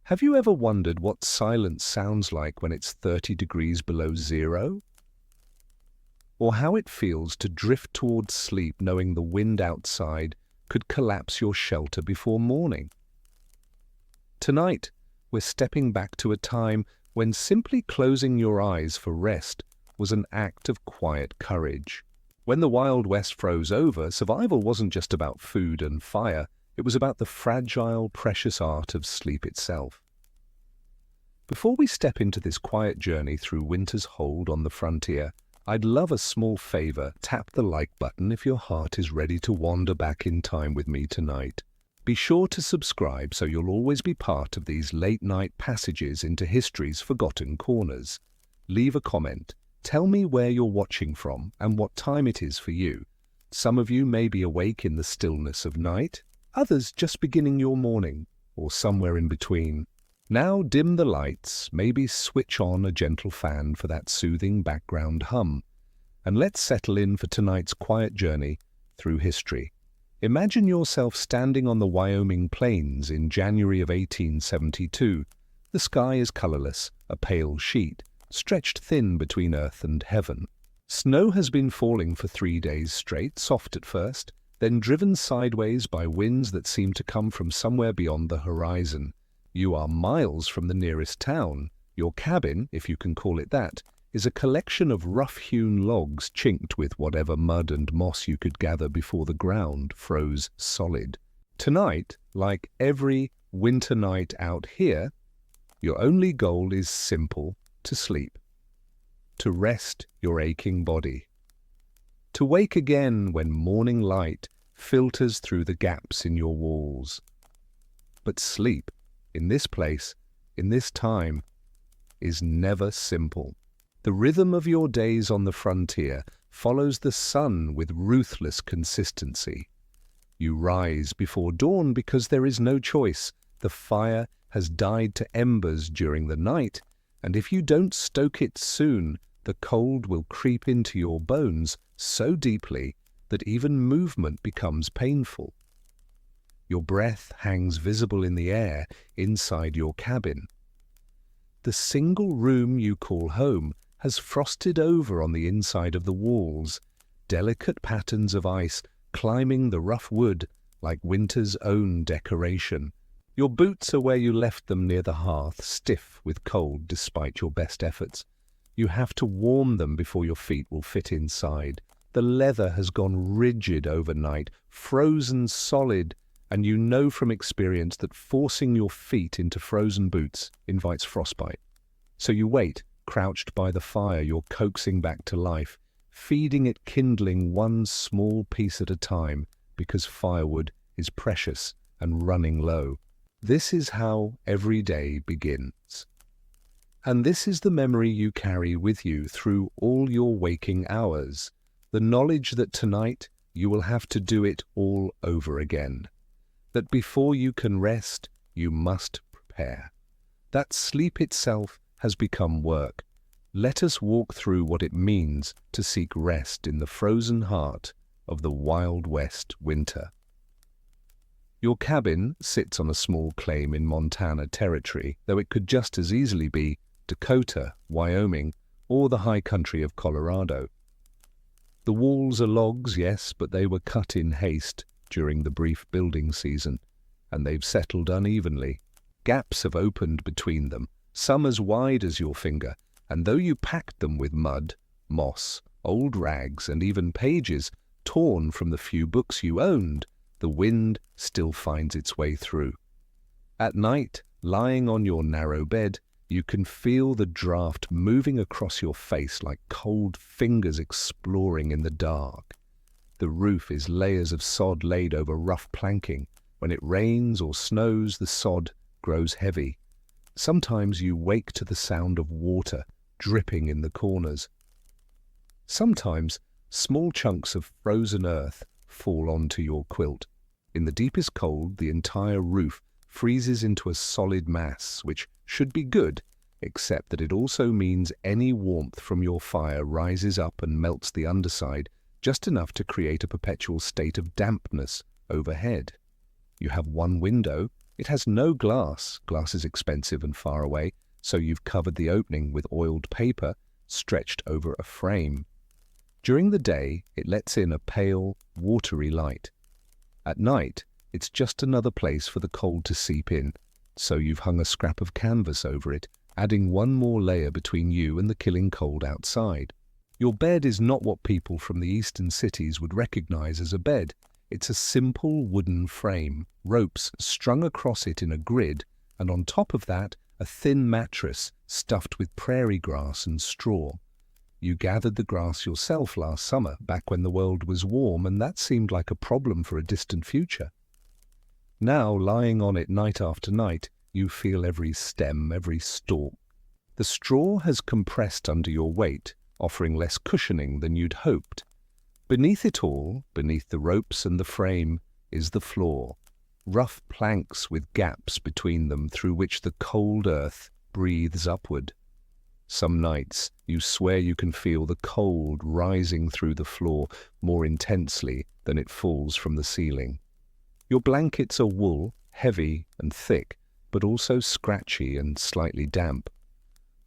Have you ever wondered what silence sounds like when it's 30 degrees below zero? Or how it feels to drift towards sleep knowing the wind outside could collapse your shelter before morning? Tonight, we're stepping back to a time when simply closing your eyes for rest was an act of quiet courage. When the Wild West froze over, survival wasn't just about food and fire, it was about the fragile, precious art of sleep itself. Before we step into this quiet journey through winter's hold on the frontier, I'd love a small favor. Tap the like button if your heart is ready to wander back in time with me tonight. Be sure to subscribe so you'll always be part of these late-night passages into history's forgotten corners. Leave a comment. Tell me where you're watching from and what time it is for you. Some of you may be awake in the stillness of night, others just beginning your morning, or somewhere in between. Now dim the lights, maybe switch on a gentle fan for that soothing background hum, and let's settle in for tonight's quiet journey through history. Imagine yourself standing on the Wyoming plains in January of 1872. The sky is colorless, a pale sheet, stretched thin between earth and heaven. Snow has been falling for 3 days straight, soft at first, then driven sideways by winds that seem to come from somewhere beyond the horizon. You are miles from the nearest town. Your cabin, if you can call it that, is a collection of rough-hewn logs chinked with whatever mud and moss you could gather before the ground froze solid. Tonight, like every winter night out here, your only goal is simple: to sleep, to rest your aching body, to wake again when morning light filters through the gaps in your walls. But sleep, in this place, in this time, is never simple. The rhythm of your days on the frontier follows the sun with ruthless consistency. You rise before dawn because there is no choice. The fire has died to embers during the night, and if you don't stoke it soon, the cold will creep into your bones so deeply that even movement becomes painful. Your breath hangs visible in the air inside your cabin. The single room you call home has frosted over on the inside of the walls, delicate patterns of ice climbing the rough wood like winter's own decoration. Your boots are where you left them near the hearth, stiff with cold despite your best efforts. You have to warm them before your feet will fit inside. The leather has gone rigid overnight, frozen solid, and you know from experience that forcing your feet into frozen boots invites frostbite. So you wait, crouched by the fire you're coaxing back to life, feeding it kindling one small piece at a time because firewood is precious and running low. This is how every day begins. And this is the memory you carry with you through all your waking hours, the knowledge that tonight you will have to do it all over again, that before you can rest, you must prepare, that sleep itself has become work. Let us walk through what it means to seek rest in the frozen heart of the Wild West winter. Your cabin sits on a small claim in Montana territory, though it could just as easily be Dakota, Wyoming, or the high country of Colorado. The walls are logs, yes, but they were cut in haste during the brief building season, and they've settled unevenly. Gaps have opened between them, some as wide as your finger, and though you packed them with mud, moss, old rags, and even pages torn from the few books you owned, the wind still finds its way through. At night, lying on your narrow bed, you can feel the draft moving across your face like cold fingers exploring in the dark. The roof is layers of sod laid over rough planking. When it rains or snows, the sod grows heavy. Sometimes you wake to the sound of water dripping in the corners. Sometimes small chunks of frozen earth fall onto your quilt. In the deepest cold, the entire roof freezes into a solid mass, which should be good, except that it also means any warmth from your fire rises up and melts the underside, just enough to create a perpetual state of dampness overhead. You have one window, It has no glass. Glass is expensive and far away, so you've covered the opening with oiled paper stretched over a frame. During the day, it lets in a pale, watery light. At night, it's just another place for the cold to seep in, so you've hung a scrap of canvas over it, adding one more layer between you and the killing cold outside. Your bed is not what people from the eastern cities would recognize as a bed. It's a simple wooden frame, ropes strung across it in a grid, and on top of that, a thin mattress stuffed with prairie grass and straw. You gathered the grass yourself last summer, back when the world was warm, and that seemed like a problem for a distant future. Now, lying on it night after night, you feel every stem, every stalk. The straw has compressed under your weight, offering less cushioning than you'd hoped. Beneath it all, beneath the ropes and the frame, is the floor. Rough planks with gaps between them through which the cold earth breathes upward. Some nights you swear you can feel the cold rising through the floor more intensely than it falls from the ceiling. Your blankets are wool, heavy and thick, but also scratchy and slightly damp.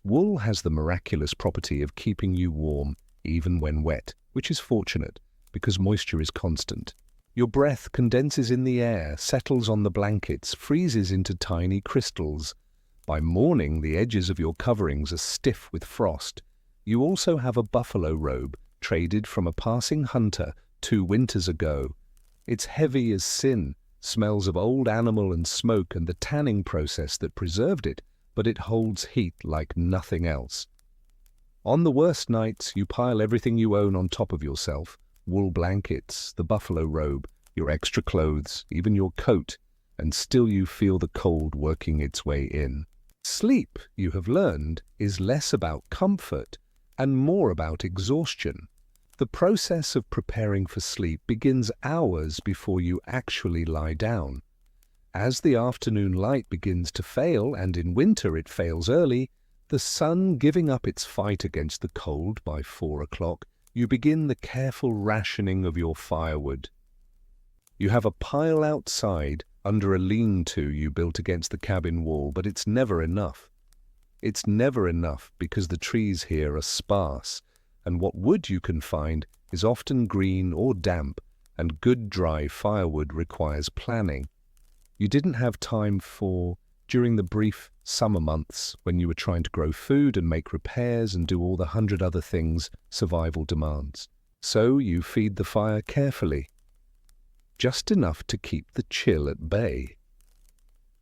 Wool has the miraculous property of keeping you warm even when wet, which is fortunate because moisture is constant. Your breath condenses in the air, settles on the blankets, freezes into tiny crystals. By morning, the edges of your coverings are stiff with frost. You also have a buffalo robe, traded from a passing hunter 2 winters ago. It's heavy as sin, smells of old animal and smoke and the tanning process that preserved it, but it holds heat like nothing else. On the worst nights, you pile everything you own on top of yourself: wool blankets, the buffalo robe, your extra clothes, even your coat, and still you feel the cold working its way in. Sleep, you have learned, is less about comfort and more about exhaustion. The process of preparing for sleep begins hours before you actually lie down. As the afternoon light begins to fail, and in winter it fails early, the sun giving up its fight against the cold by 4 o'clock, you begin the careful rationing of your firewood. You have a pile outside under a lean-to you built against the cabin wall, but it's never enough. It's never enough because the trees here are sparse, and what wood you can find is often green or damp, and good dry firewood requires planning. You didn't have time for, during the brief summer months when you were trying to grow food and make repairs and do all the 100 other things survival demands. So you feed the fire carefully, just enough to keep the chill at bay,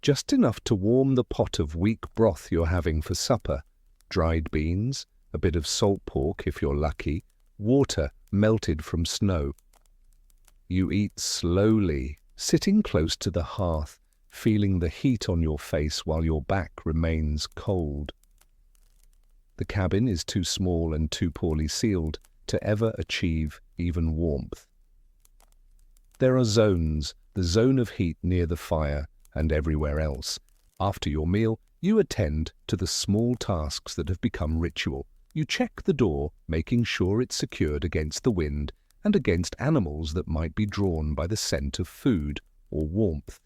just enough to warm the pot of weak broth you're having for supper, dried beans, a bit of salt pork if you're lucky, water melted from snow. You eat slowly, sitting close to the hearth, feeling the heat on your face while your back remains cold. The cabin is too small and too poorly sealed to ever achieve even warmth. There are zones, the zone of heat near the fire and everywhere else. After your meal, you attend to the small tasks that have become ritual. You check the door, making sure it's secured against the wind and against animals that might be drawn by the scent of food or warmth.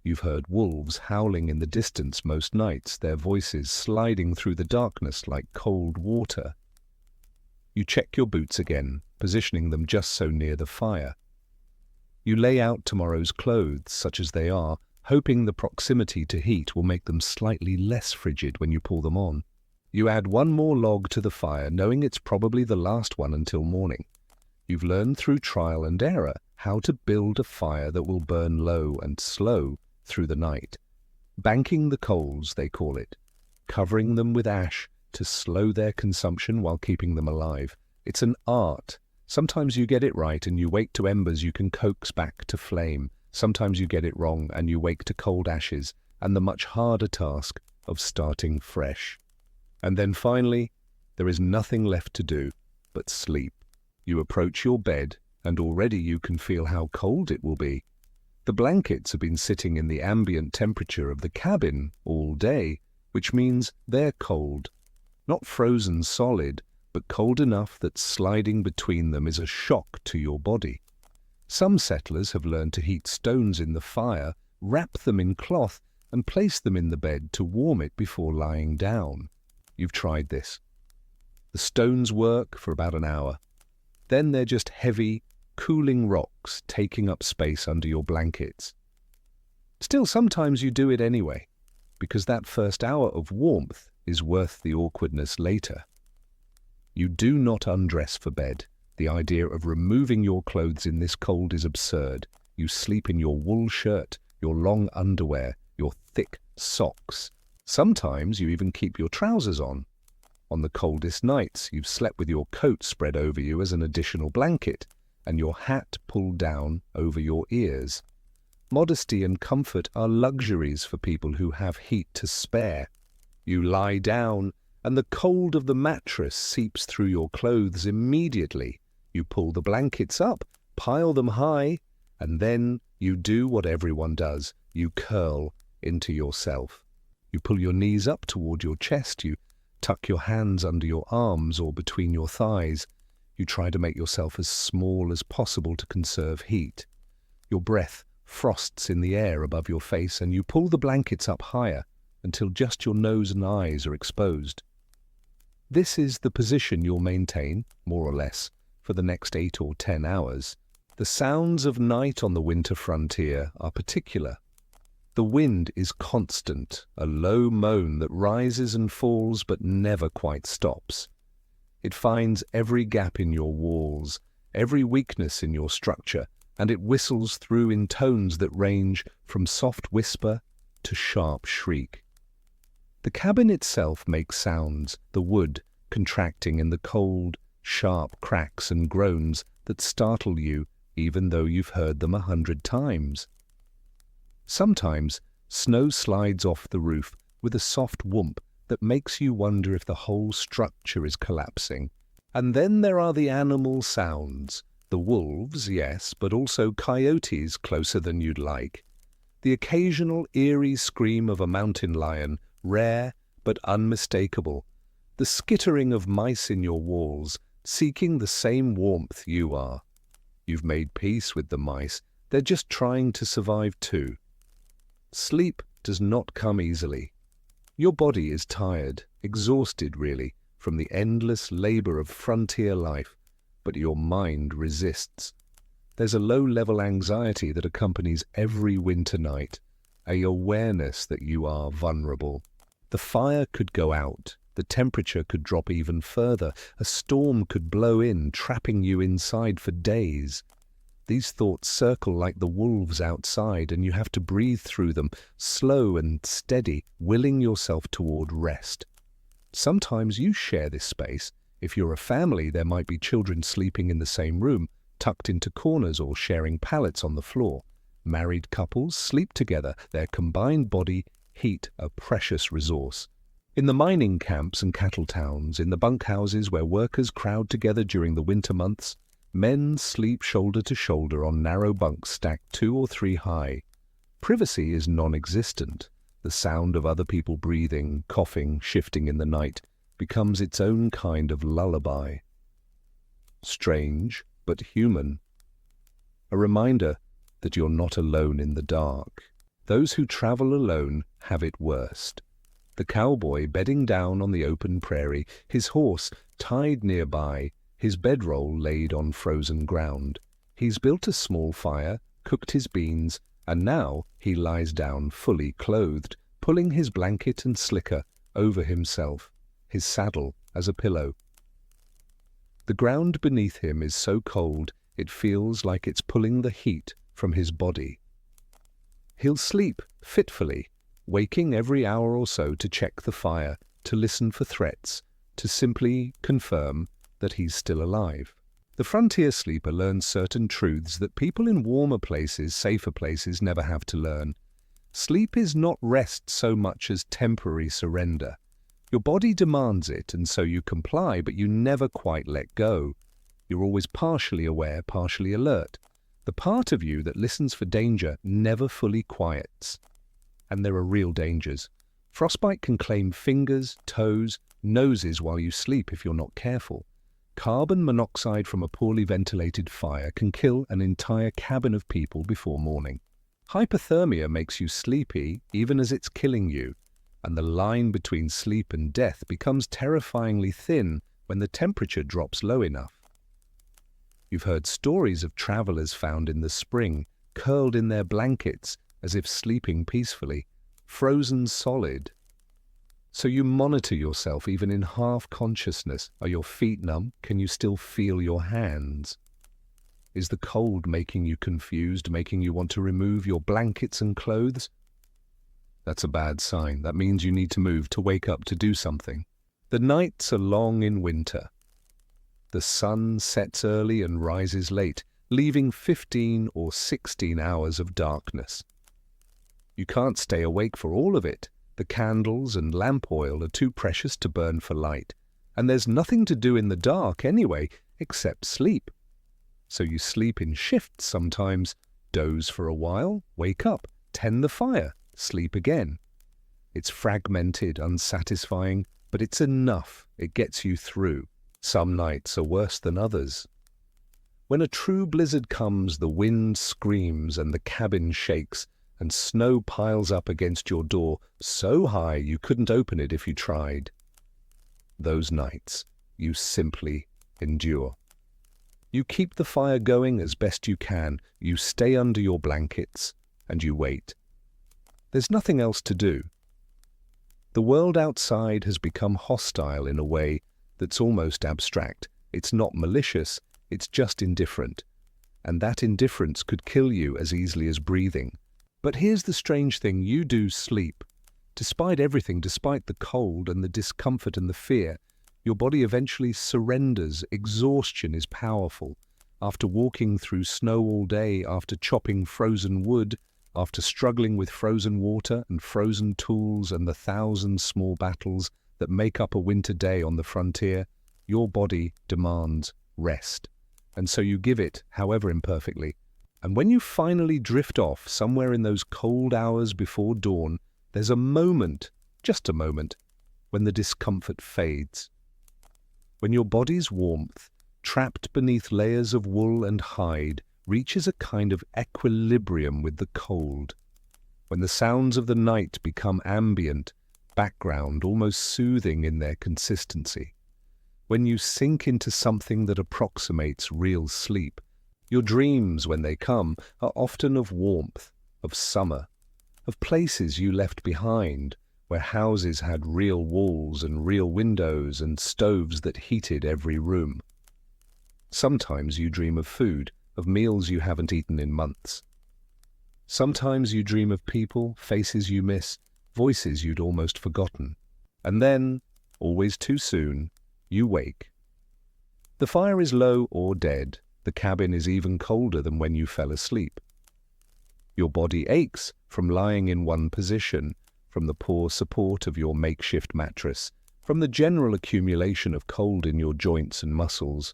You've heard wolves howling in the distance most nights, their voices sliding through the darkness like cold water. You check your boots again, positioning them just so near the fire. You lay out tomorrow's clothes, such as they are, hoping the proximity to heat will make them slightly less frigid when you pull them on. You add one more log to the fire, knowing it's probably the last one until morning. You've learned through trial and error how to build a fire that will burn low and slow through the night. Banking the coals, they call it, covering them with ash to slow their consumption while keeping them alive. It's an art. Sometimes you get it right and you wake to embers you can coax back to flame. Sometimes you get it wrong and you wake to cold ashes and the much harder task of starting fresh. And then finally, there is nothing left to do but sleep. You approach your bed and already you can feel how cold it will be. The blankets have been sitting in the ambient temperature of the cabin all day, which means they're cold. Not frozen solid, but cold enough that sliding between them is a shock to your body. Some settlers have learned to heat stones in the fire wrap them in cloth, and place them in the bed to warm it before lying down. You've tried this. The stones work for about an hour. Then they're just heavy, cooling rocks taking up space under your blankets. Still, sometimes you do it anyway, because that first hour of warmth is worth the awkwardness later. You do not undress for bed. The idea of removing your clothes in this cold is absurd. You sleep in your wool shirt, your long underwear, your thick socks. Sometimes you even keep your trousers on. On the coldest nights, you've slept with your coat spread over you as an additional blanket, and your hat pulled down over your ears. Modesty and comfort are luxuries for people who have heat to spare. You lie down, and the cold of the mattress seeps through your clothes immediately. You pull the blankets up, pile them high, and then you do what everyone does. You curl into yourself. You pull your knees up toward your chest. You tuck your hands under your arms or between your thighs. You try to make yourself as small as possible to conserve heat. Your breath frosts in the air above your face, and you pull the blankets up higher until just your nose and eyes are exposed. This is the position you'll maintain, more or less, for the next 8 or 10 hours. The sounds of night on the winter frontier are particular. The wind is constant, a low moan that rises and falls but never quite stops. It finds every gap in your walls, every weakness in your structure, and it whistles through in tones that range from soft whisper to sharp shriek. The cabin itself makes sounds, the wood contracting in the cold, sharp cracks and groans that startle you even though you've heard them 100 times. Sometimes snow slides off the roof with a soft whoomp that makes you wonder if the whole structure is collapsing. And then there are the animal sounds. The wolves, yes, but also coyotes closer than you'd like. The occasional eerie scream of a mountain lion, rare but unmistakable. The skittering of mice in your walls, seeking the same warmth you are. You've made peace with the mice. They're just trying to survive too. Sleep does not come easily. Your body is tired, exhausted really, from the endless labor of frontier life, but your mind resists. There's a low-level anxiety that accompanies every winter night, a awareness that you are vulnerable. The fire could go out, the temperature could drop even further, a storm could blow in, trapping you inside for days. These thoughts circle like the wolves outside, and you have to breathe through them, slow and steady, willing yourself toward rest. Sometimes you share this space. If you're a family, there might be children sleeping in the same room, tucked into corners or sharing pallets on the floor. Married couples sleep together, their combined body heat a precious resource. In the mining camps and cattle towns, in the bunkhouses where workers crowd together during the winter months, men sleep shoulder to shoulder on narrow bunks stacked 2 or 3 high. Privacy is non-existent. The sound of other people breathing, coughing, shifting in the night becomes its own kind of lullaby. Strange, but human. A reminder that you're not alone in the dark. Those who travel alone have it worst. The cowboy bedding down on the open prairie, his horse tied nearby, his bedroll laid on frozen ground. He's built a small fire, cooked his beans, and now he lies down fully clothed, pulling his blanket and slicker over himself, his saddle as a pillow. The ground beneath him is so cold it feels like it's pulling the heat from his body. He'll sleep fitfully, waking every hour or so to check the fire, to listen for threats, to simply confirm that he's still alive. The frontier sleeper learns certain truths that people in warmer places, safer places, never have to learn. Sleep is not rest so much as temporary surrender. Your body demands it, and so you comply, but you never quite let go. You're always partially aware, partially alert. The part of you that listens for danger never fully quiets. And there are real dangers. Frostbite can claim fingers, toes, noses while you sleep if you're not careful. Carbon monoxide from a poorly ventilated fire can kill an entire cabin of people before morning. Hypothermia makes you sleepy even as it's killing you, and the line between sleep and death becomes terrifyingly thin when the temperature drops low enough. You've heard stories of travelers found in the spring, curled in their blankets as if sleeping peacefully, frozen solid. So you monitor yourself even in half-consciousness. Are your feet numb? Can you still feel your hands? Is the cold making you confused, making you want to remove your blankets and clothes? That's a bad sign. That means you need to move, to wake up, to do something. The nights are long in winter. The sun sets early and rises late, leaving 15 or 16 hours of darkness. You can't stay awake for all of it. The candles and lamp oil are too precious to burn for light, and there's nothing to do in the dark anyway except sleep. So you sleep in shifts sometimes, doze for a while, wake up, tend the fire, sleep again. It's fragmented, unsatisfying, but it's enough. It gets you through. Some nights are worse than others. When a true blizzard comes, the wind screams and the cabin shakes, and snow piles up against your door so high you couldn't open it if you tried. Those nights, you simply endure. You keep the fire going as best you can, you stay under your blankets, and you wait. There's nothing else to do. The world outside has become hostile in a way that's almost abstract. It's not malicious, it's just indifferent. And that indifference could kill you as easily as breathing. But here's the strange thing, you do sleep. Despite everything, despite the cold and the discomfort and the fear, your body eventually surrenders. Exhaustion is powerful. After walking through snow all day, after chopping frozen wood, after struggling with frozen water and frozen tools and the 1,000 small battles that make up a winter day on the frontier, your body demands rest. And so you give it, however imperfectly. And when you finally drift off somewhere in those cold hours before dawn, there's a moment, just a moment, when the discomfort fades. When your body's warmth, trapped beneath layers of wool and hide, reaches a kind of equilibrium with the cold. When the sounds of the night become ambient, background, almost soothing in their consistency. When you sink into something that approximates real sleep. Your dreams, when they come, are often of warmth, of summer, of places you left behind, where houses had real walls and real windows and stoves that heated every room. Sometimes you dream of food, of meals you haven't eaten in months. Sometimes you dream of people, faces you miss, voices you'd almost forgotten. And then, always too soon, you wake. The fire is low or dead. The cabin is even colder than when you fell asleep. Your body aches from lying in one position, from the poor support of your makeshift mattress, from the general accumulation of cold in your joints and muscles.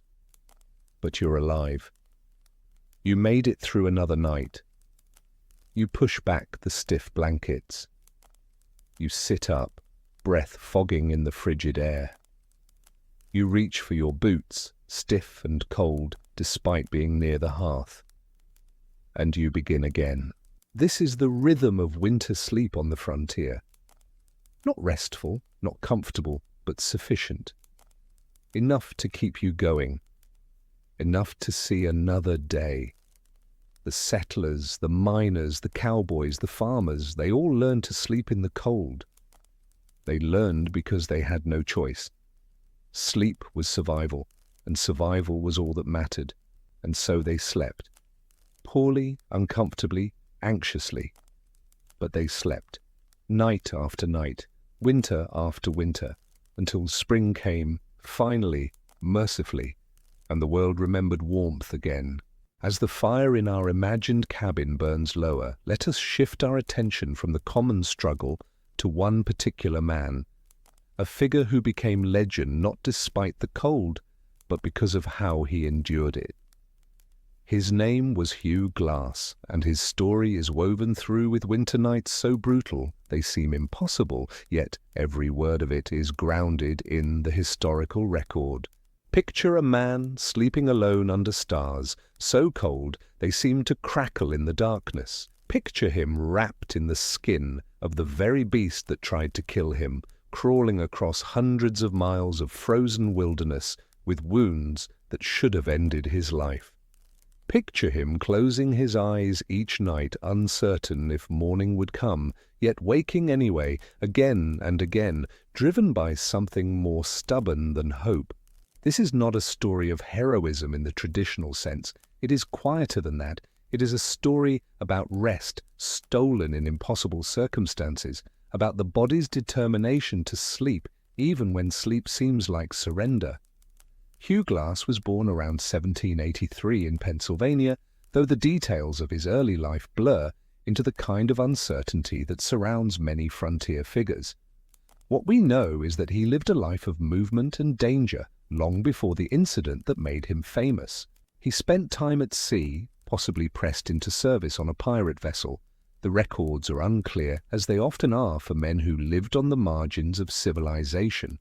But you're alive. You made it through another night. You push back the stiff blankets. You sit up, breath fogging in the frigid air. You reach for your boots, stiff and cold, despite being near the hearth. And you begin again. This is the rhythm of winter sleep on the frontier. Not restful, not comfortable, but sufficient. Enough to keep you going. Enough to see another day. The settlers, the miners, the cowboys, the farmers, they all learned to sleep in the cold. They learned because they had no choice. Sleep was survival, and survival was all that mattered, and so they slept. Poorly, uncomfortably, anxiously. But they slept, night after night, winter after winter, until spring came, finally, mercifully, and the world remembered warmth again. As the fire in our imagined cabin burns lower, let us shift our attention from the common struggle to one particular man, a figure who became legend not despite the cold, but because of how he endured it. His name was Hugh Glass, and his story is woven through with winter nights so brutal they seem impossible, yet every word of it is grounded in the historical record. Picture a man sleeping alone under stars, so cold they seem to crackle in the darkness, Picture him wrapped in the skin of the very beast that tried to kill him, crawling across hundreds of miles of frozen wilderness with wounds that should have ended his life. Picture him closing his eyes each night, uncertain if morning would come, yet waking anyway, again and again, driven by something more stubborn than hope. This is not a story of heroism in the traditional sense. It is quieter than that. It is a story about rest, stolen in impossible circumstances, about the body's determination to sleep, even when sleep seems like surrender. Hugh Glass was born around 1783 in Pennsylvania, though the details of his early life blur into the kind of uncertainty that surrounds many frontier figures. What we know is that he lived a life of movement and danger long before the incident that made him famous. He spent time at sea, possibly pressed into service on a pirate vessel. The records are unclear, as they often are for men who lived on the margins of civilization.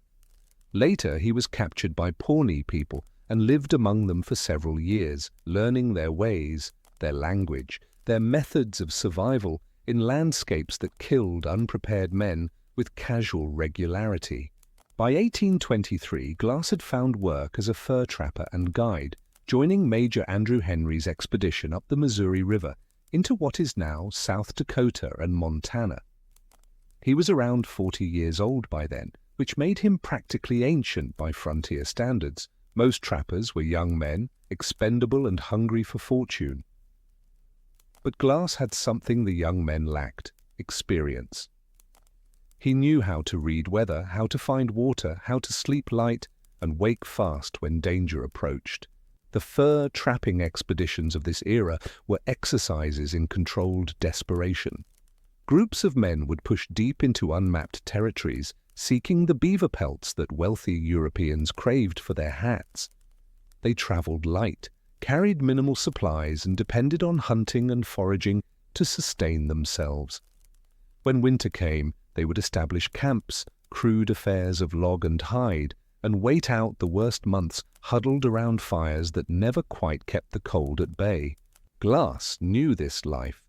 Later, he was captured by Pawnee people and lived among them for several years, learning their ways, their language, their methods of survival in landscapes that killed unprepared men with casual regularity. By 1823, Glass had found work as a fur trapper and guide, joining Major Andrew Henry's expedition up the Missouri River into what is now South Dakota and Montana. He was around 40 years old by then, which made him practically ancient by frontier standards. Most trappers were young men, expendable and hungry for fortune. But Glass had something the young men lacked: experience. He knew how to read weather, how to find water, how to sleep light and wake fast when danger approached. The fur trapping expeditions of this era were exercises in controlled desperation. Groups of men would push deep into unmapped territories, seeking the beaver pelts that wealthy Europeans craved for their hats. They traveled light, carried minimal supplies, and depended on hunting and foraging to sustain themselves. When winter came, they would establish camps, crude affairs of log and hide, and wait out the worst months huddled around fires that never quite kept the cold at bay. Glass knew this life.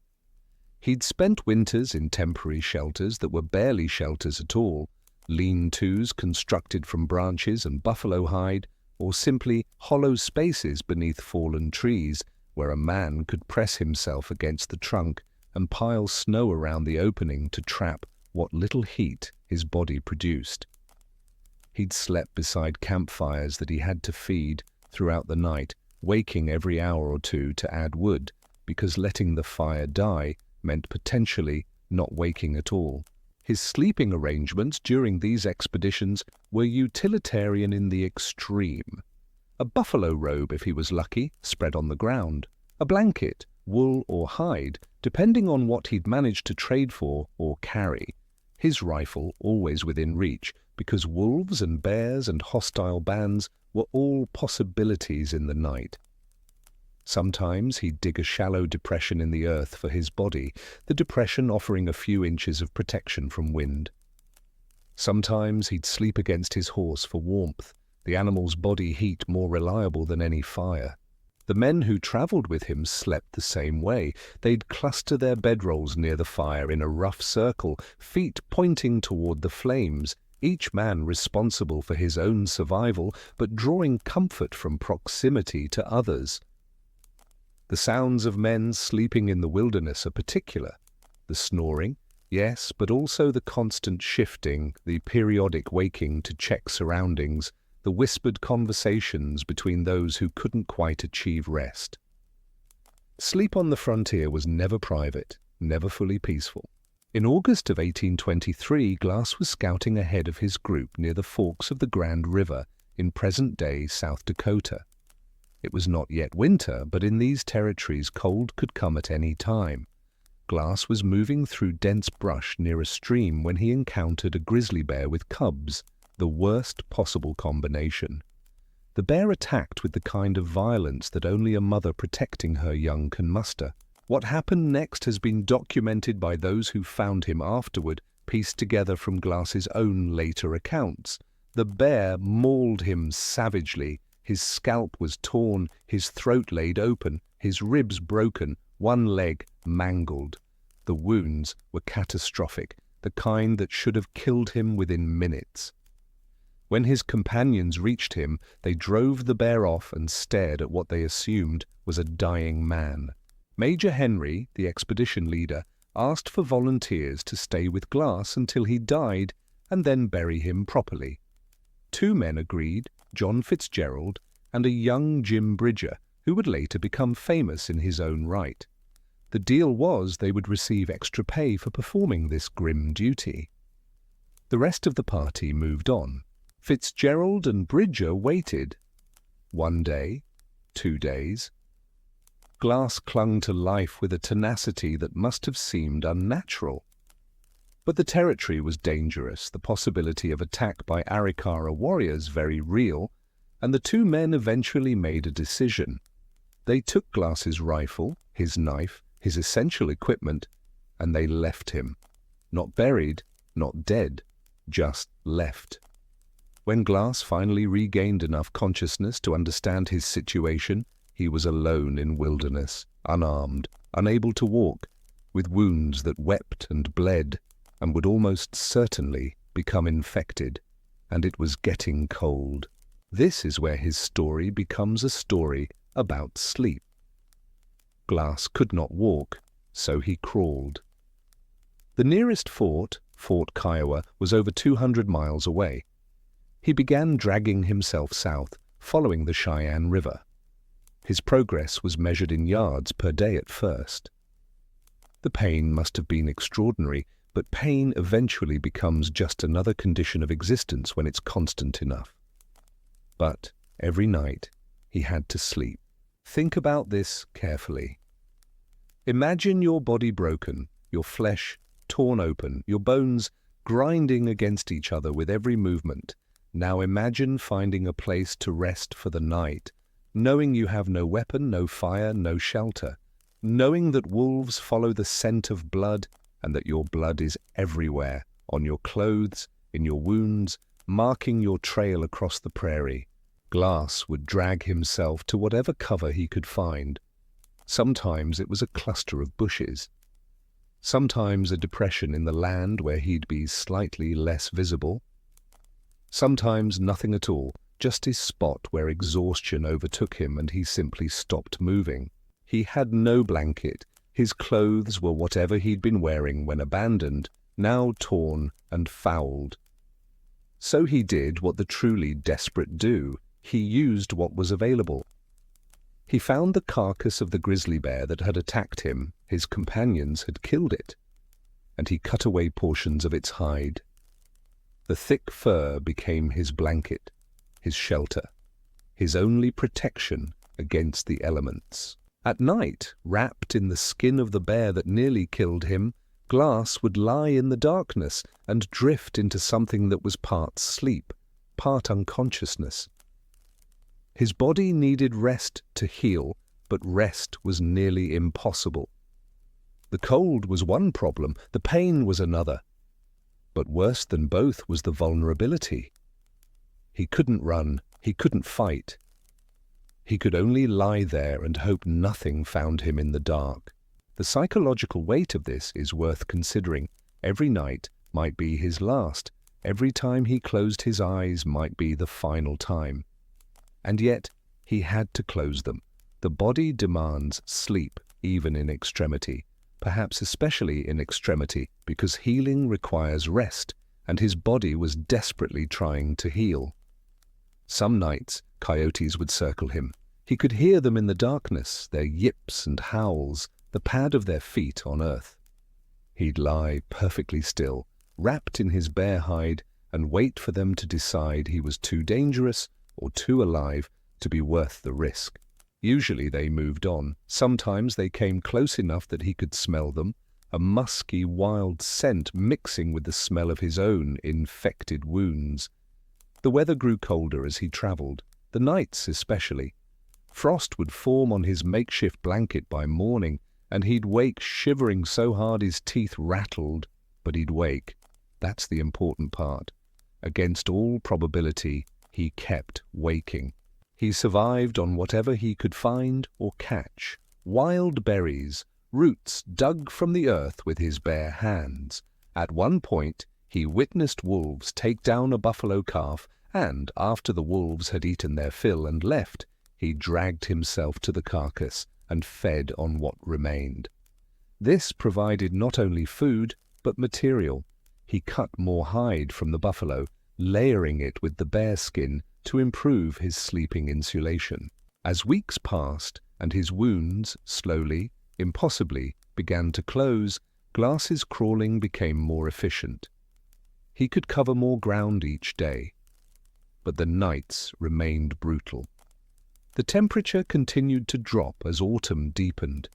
He'd spent winters in temporary shelters that were barely shelters at all, lean-tos constructed from branches and buffalo hide, or simply hollow spaces beneath fallen trees where a man could press himself against the trunk and pile snow around the opening to trap what little heat his body produced. He'd slept beside campfires that he had to feed throughout the night, waking every hour or two to add wood, because letting the fire die meant potentially not waking at all. His sleeping arrangements during these expeditions were utilitarian in the extreme. A buffalo robe, if he was lucky, spread on the ground. A blanket, wool or hide, depending on what he'd managed to trade for or carry. His rifle always within reach, because wolves and bears and hostile bands were all possibilities in the night. Sometimes he'd dig a shallow depression in the earth for his body, the depression offering a few inches of protection from wind. Sometimes he'd sleep against his horse for warmth, the animal's body heat more reliable than any fire. The men who traveled with him slept the same way. They'd cluster their bedrolls near the fire in a rough circle, feet pointing toward the flames, each man responsible for his own survival, but drawing comfort from proximity to others. The sounds of men sleeping in the wilderness are particular. The snoring, yes, but also the constant shifting, the periodic waking to check surroundings, the whispered conversations between those who couldn't quite achieve rest. Sleep on the frontier was never private, never fully peaceful. In August of 1823, Glass was scouting ahead of his group near the forks of the Grand River in present-day South Dakota. It was not yet winter, but in these territories cold could come at any time. Glass was moving through dense brush near a stream when he encountered a grizzly bear with cubs, the worst possible combination. The bear attacked with the kind of violence that only a mother protecting her young can muster. What happened next has been documented by those who found him afterward, pieced together from Glass's own later accounts. The bear mauled him savagely. His scalp was torn, his throat laid open, his ribs broken, one leg mangled. The wounds were catastrophic, the kind that should have killed him within minutes. When his companions reached him, they drove the bear off and stared at what they assumed was a dying man. Major Henry, the expedition leader, asked for volunteers to stay with Glass until he died and then bury him properly. 2 men agreed, John Fitzgerald and a young Jim Bridger, who would later become famous in his own right. The deal was they would receive extra pay for performing this grim duty. The rest of the party moved on. Fitzgerald and Bridger waited. 1 day, 2 days. Glass clung to life with a tenacity that must have seemed unnatural. But the territory was dangerous, the possibility of attack by Arikara warriors very real, and the 2 men eventually made a decision. They took Glass's rifle, his knife, his essential equipment, and they left him. Not buried, not dead, just left. When Glass finally regained enough consciousness to understand his situation, he was alone in wilderness, unarmed, unable to walk, with wounds that wept and bled, and would almost certainly become infected, and it was getting cold. This is where his story becomes a story about sleep. Glass could not walk, so he crawled. The nearest fort, Fort Kiowa, was over 200 miles away. He began dragging himself south, following the Cheyenne River. His progress was measured in yards per day at first. The pain must have been extraordinary, but pain eventually becomes just another condition of existence when it's constant enough. But every night he had to sleep. Think about this carefully. Imagine your body broken, your flesh torn open, your bones grinding against each other with every movement. Now imagine finding a place to rest for the night, knowing you have no weapon, no fire, no shelter, knowing that wolves follow the scent of blood and that your blood is everywhere, on your clothes, in your wounds, marking your trail across the prairie. Glass would drag himself to whatever cover he could find. Sometimes it was a cluster of bushes. Sometimes a depression in the land where he'd be slightly less visible. Sometimes nothing at all, just his spot where exhaustion overtook him and he simply stopped moving. He had no blanket. His clothes were whatever he'd been wearing when abandoned, now torn and fouled. So he did what the truly desperate do. He used what was available. He found the carcass of the grizzly bear that had attacked him. His companions had killed it, and he cut away portions of its hide. The thick fur became his blanket, his shelter, his only protection against the elements. At night, wrapped in the skin of the bear that nearly killed him, Glass would lie in the darkness and drift into something that was part sleep, part unconsciousness. His body needed rest to heal, but rest was nearly impossible. The cold was one problem, the pain was another. But worse than both was the vulnerability. He couldn't run, he couldn't fight. He could only lie there and hope nothing found him in the dark. The psychological weight of this is worth considering. Every night might be his last. Every time he closed his eyes might be the final time. And yet he had to close them. The body demands sleep, even in extremity, perhaps especially in extremity, because healing requires rest, and his body was desperately trying to heal. Some nights, coyotes would circle him. He could hear them in the darkness, their yips and howls, the pad of their feet on earth. He'd lie perfectly still, wrapped in his bear hide, and wait for them to decide he was too dangerous or too alive to be worth the risk. Usually they moved on. Sometimes they came close enough that he could smell them, a musky, wild scent mixing with the smell of his own infected wounds. The weather grew colder as he traveled, the nights especially. Frost would form on his makeshift blanket by morning, and he'd wake shivering so hard his teeth rattled, but he'd wake. That's the important part. Against all probability, he kept waking. He survived on whatever he could find or catch. Wild berries, roots dug from the earth with his bare hands. At one point, he witnessed wolves take down a buffalo calf, and after the wolves had eaten their fill and left, he dragged himself to the carcass and fed on what remained. This provided not only food, but material. He cut more hide from the buffalo, layering it with the bear skin to improve his sleeping insulation. As weeks passed and his wounds slowly, impossibly, began to close, Glass's crawling became more efficient. He could cover more ground each day. But the nights remained brutal. The temperature continued to drop as autumn deepened.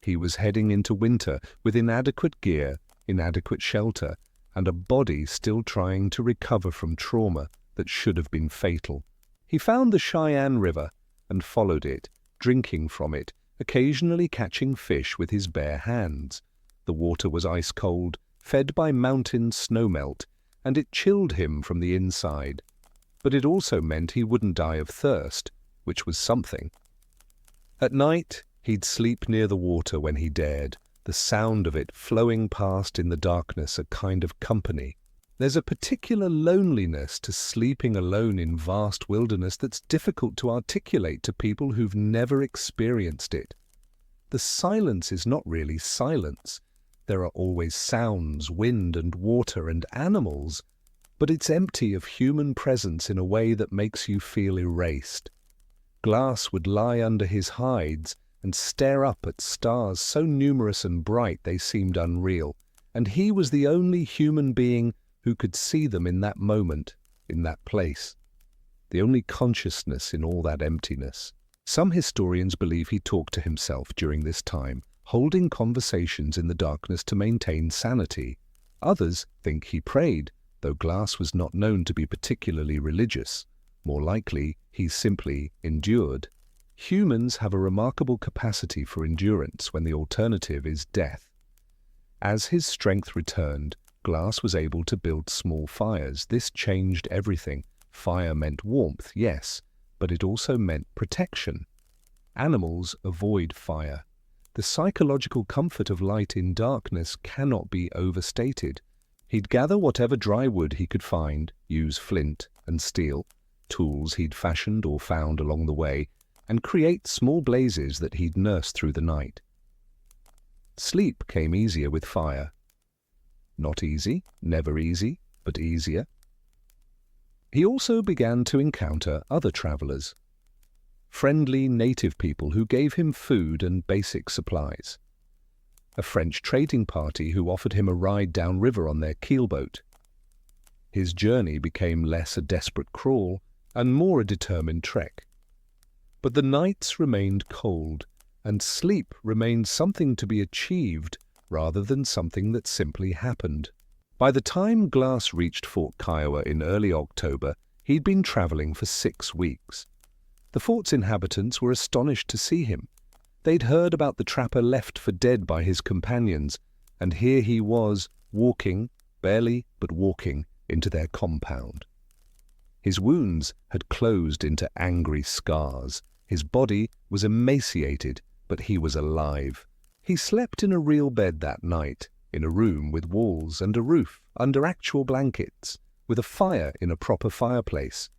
He was heading into winter with inadequate gear, inadequate shelter, and a body still trying to recover from trauma that should have been fatal. He found the Cheyenne River and followed it, drinking from it, occasionally catching fish with his bare hands. The water was ice-cold, fed by mountain snowmelt, and it chilled him from the inside. But it also meant he wouldn't die of thirst, which was something. At night, he'd sleep near the water when he dared, the sound of it flowing past in the darkness a kind of company. There's a particular loneliness to sleeping alone in vast wilderness that's difficult to articulate to people who've never experienced it. The silence is not really silence. There are always sounds, wind and water and animals, but it's empty of human presence in a way that makes you feel erased. Glass would lie under his hides and stare up at stars so numerous and bright they seemed unreal, and he was the only human being who could see them in that moment, in that place. The only consciousness in all that emptiness. Some historians believe he talked to himself during this time, holding conversations in the darkness to maintain sanity. Others think he prayed, though Glass was not known to be particularly religious. More likely, he simply endured. Humans have a remarkable capacity for endurance when the alternative is death. As his strength returned, Glass was able to build small fires. This changed everything. Fire meant warmth, yes, but it also meant protection. Animals avoid fire. The psychological comfort of light in darkness cannot be overstated. He'd gather whatever dry wood he could find, use flint and steel, tools he'd fashioned or found along the way, and create small blazes that he'd nurse through the night. Sleep came easier with fire. Not easy, never easy, but easier. He also began to encounter other travelers, friendly native people who gave him food and basic supplies. A French trading party who offered him a ride downriver on their keelboat. His journey became less a desperate crawl and more a determined trek. But the nights remained cold, and sleep remained something to be achieved rather than something that simply happened. By the time Glass reached Fort Kiowa in early October, he'd been traveling for 6 weeks. The fort's inhabitants were astonished to see him. They'd heard about the trapper left for dead by his companions, and here he was, walking, barely but walking, into their compound. His wounds had closed into angry scars. His body was emaciated, but he was alive. He slept in a real bed that night, in a room with walls and a roof, under actual blankets, with a fire in a proper fireplace.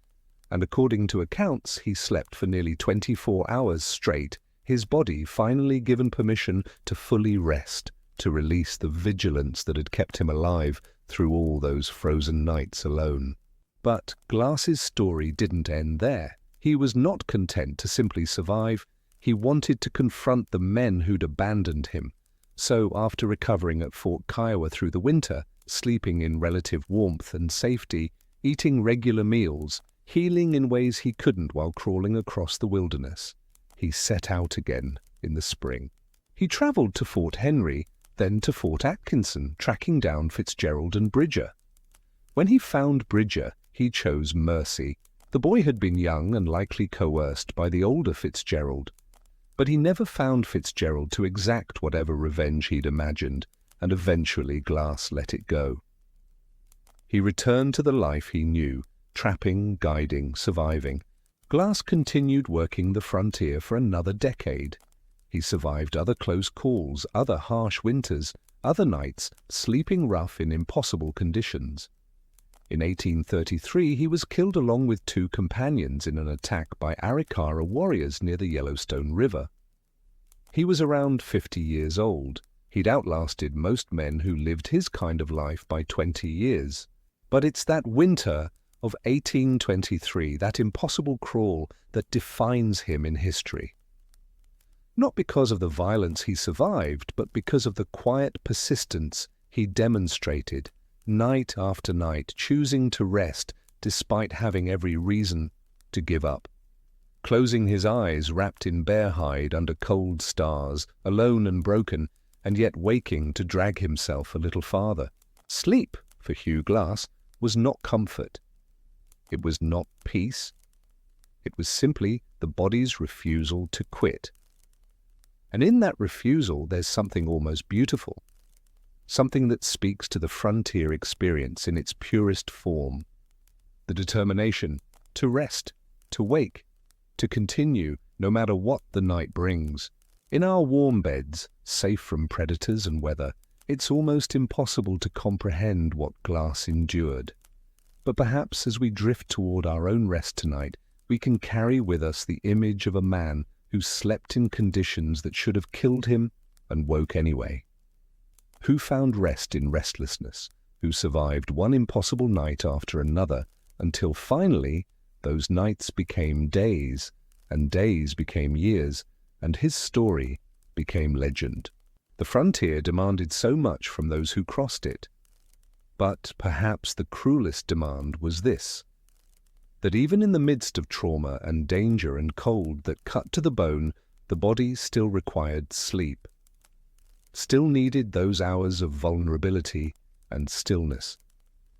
And according to accounts, he slept for nearly 24 hours straight, his body finally given permission to fully rest, to release the vigilance that had kept him alive through all those frozen nights alone. But Glass's story didn't end there. He was not content to simply survive. He wanted to confront the men who'd abandoned him. So after recovering at Fort Kiowa through the winter, sleeping in relative warmth and safety, eating regular meals, healing in ways he couldn't while crawling across the wilderness, he set out again in the spring. He traveled to Fort Henry, then to Fort Atkinson, tracking down Fitzgerald and Bridger. When he found Bridger, he chose mercy. The boy had been young and likely coerced by the older Fitzgerald. But he never found Fitzgerald to exact whatever revenge he'd imagined, and eventually Glass let it go. He returned to the life he knew, trapping, guiding, surviving. Glass continued working the frontier for another decade. He survived other close calls, other harsh winters, other nights, sleeping rough in impossible conditions. In 1833 he was killed along with 2 companions in an attack by Arikara warriors near the Yellowstone River. He was around 50 years old. He'd outlasted most men who lived his kind of life by 20 years. But it's that winter of 1823, that impossible crawl, that defines him in history. Not because of the violence he survived, but because of the quiet persistence he demonstrated, night after night, choosing to rest despite having every reason to give up. Closing his eyes, wrapped in bear hide under cold stars, alone and broken, and yet waking to drag himself a little farther. Sleep, for Hugh Glass, was not comfort. It was not peace. It was simply the body's refusal to quit. And in that refusal, there's something almost beautiful, something that speaks to the frontier experience in its purest form. The determination to rest, to wake, to continue no matter what the night brings. In our warm beds, safe from predators and weather, it's almost impossible to comprehend what Glass endured. But perhaps as we drift toward our own rest tonight, we can carry with us the image of a man who slept in conditions that should have killed him and woke anyway. Who found rest in restlessness, who survived one impossible night after another, until finally those nights became days, and days became years, and his story became legend. The frontier demanded so much from those who crossed it. But perhaps the cruelest demand was this: that even in the midst of trauma and danger and cold that cut to the bone, the body still required sleep, still needed those hours of vulnerability and stillness.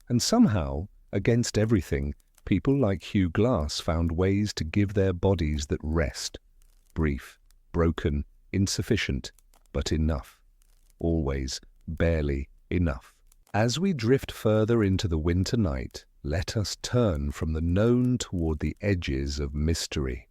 And somehow, against everything, people like Hugh Glass found ways to give their bodies that rest, brief, broken, insufficient, but enough. Always, barely enough. As we drift further into the winter night, let us turn from the known toward the edges of mystery.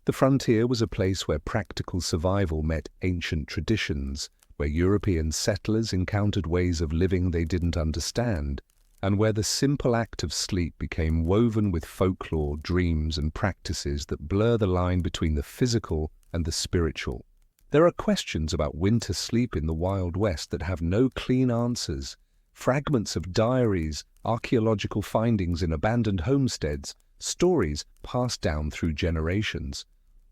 The frontier was a place where practical survival met ancient traditions, where European settlers encountered ways of living they didn't understand, and where the simple act of sleep became woven with folklore, dreams, and practices that blur the line between the physical and the spiritual. There are questions about winter sleep in the Wild West that have no clean answers. Fragments of diaries, archaeological findings in abandoned homesteads, stories passed down through generations.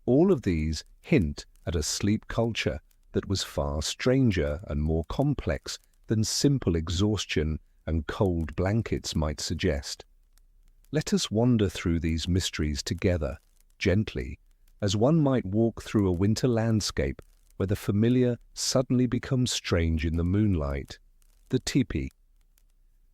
All of these hint at a sleep culture that was far stranger and more complex than simple exhaustion and cold blankets might suggest. Let us wander through these mysteries together, gently, as one might walk through a winter landscape where the familiar suddenly becomes strange in the moonlight. The teepee,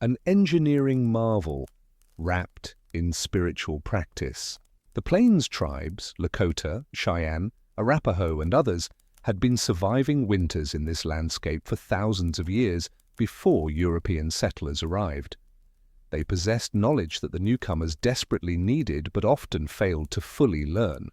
an engineering marvel wrapped in spiritual practice. The Plains tribes, Lakota, Cheyenne, Arapaho, and others, had been surviving winters in this landscape for thousands of years before European settlers arrived. They possessed knowledge that the newcomers desperately needed but often failed to fully learn,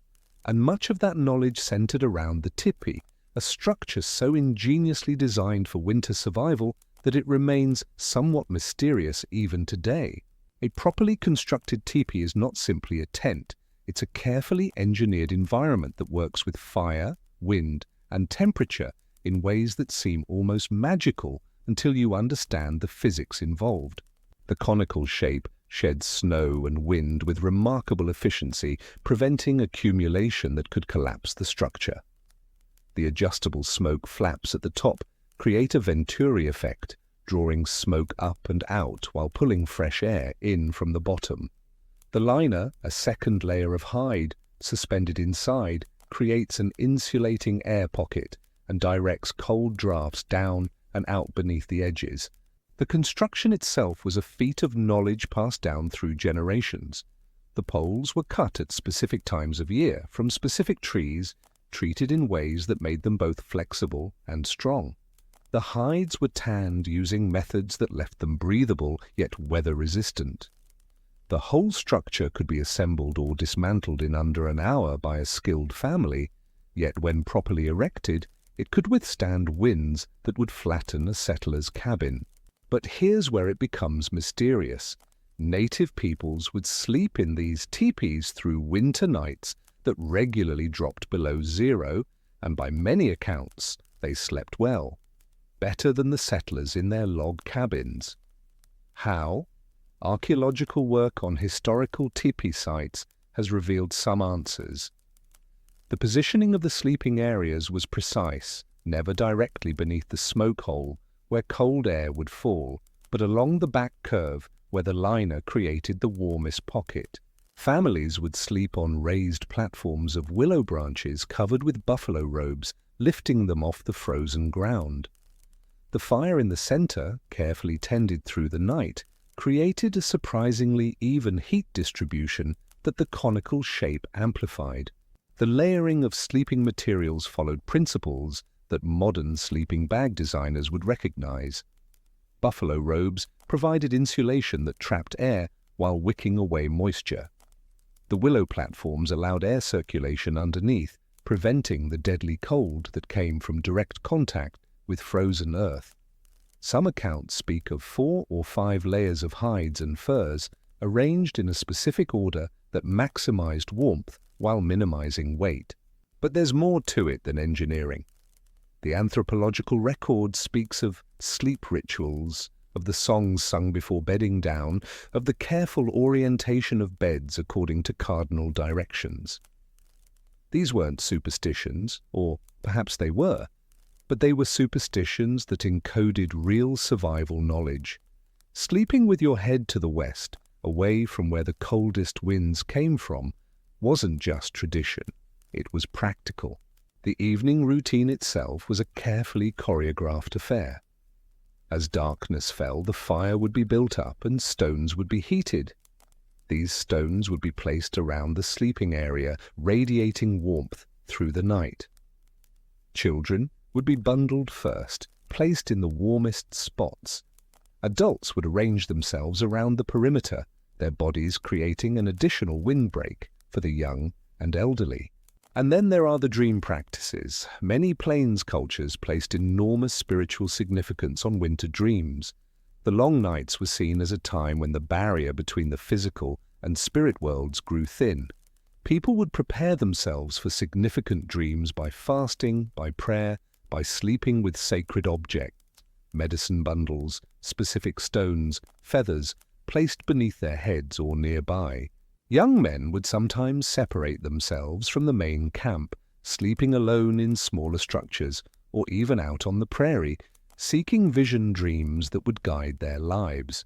and much of that knowledge centered around the teepee, a structure so ingeniously designed for winter survival that it remains somewhat mysterious even today. A properly constructed teepee is not simply a tent, it's a carefully engineered environment that works with fire, wind, and temperature in ways that seem almost magical until you understand the physics involved. The conical shape sheds snow and wind with remarkable efficiency, preventing accumulation that could collapse the structure. The adjustable smoke flaps at the top create a Venturi effect, drawing smoke up and out while pulling fresh air in from the bottom. The liner, a second layer of hide, suspended inside, creates an insulating air pocket and directs cold drafts down and out beneath the edges. The construction itself was a feat of knowledge passed down through generations. The poles were cut at specific times of year from specific trees, treated in ways that made them both flexible and strong. The hides were tanned using methods that left them breathable yet weather-resistant. The whole structure could be assembled or dismantled in under an hour by a skilled family, Yet when properly erected, it could withstand winds that would flatten a settler's cabin. But here's where it becomes mysterious. Native peoples would sleep in these teepees through winter nights that regularly dropped below zero, and by many accounts, they slept well, better than the settlers in their log cabins. How? Archaeological work on historical teepee sites has revealed some answers. The positioning of the sleeping areas was precise, never directly beneath the smoke hole where cold air would fall, but along the back curve where the liner created the warmest pocket. Families would sleep on raised platforms of willow branches covered with buffalo robes, lifting them off the frozen ground. The fire in the center, carefully tended through the night, created a surprisingly even heat distribution that the conical shape amplified. The layering of sleeping materials followed principles that modern sleeping bag designers would recognize. Buffalo robes provided insulation that trapped air while wicking away moisture. The willow platforms allowed air circulation underneath, preventing the deadly cold that came from direct contact with frozen earth. Some accounts speak of 4 or 5 layers of hides and furs arranged in a specific order that maximized warmth while minimizing weight. But there's more to it than engineering. The anthropological record speaks of sleep rituals, of the songs sung before bedding down, of the careful orientation of beds according to cardinal directions. These weren't superstitions, or perhaps they were, but they were superstitions that encoded real survival knowledge. Sleeping with your head to the west, away from where the coldest winds came from, wasn't just tradition, it was practical. The evening routine itself was a carefully choreographed affair. As darkness fell, the fire would be built up and stones would be heated. These stones would be placed around the sleeping area, radiating warmth through the night. Children would be bundled first, placed in the warmest spots. Adults would arrange themselves around the perimeter, their bodies creating an additional windbreak for the young and elderly. And then there are the dream practices. Many plains cultures placed enormous spiritual significance on winter dreams. The long nights were seen as a time when the barrier between the physical and spirit worlds grew thin. People would prepare themselves for significant dreams by fasting, by prayer, by sleeping with sacred objects, medicine bundles, specific stones, feathers, placed beneath their heads or nearby. Young men would sometimes separate themselves from the main camp, sleeping alone in smaller structures or even out on the prairie, seeking vision dreams that would guide their lives.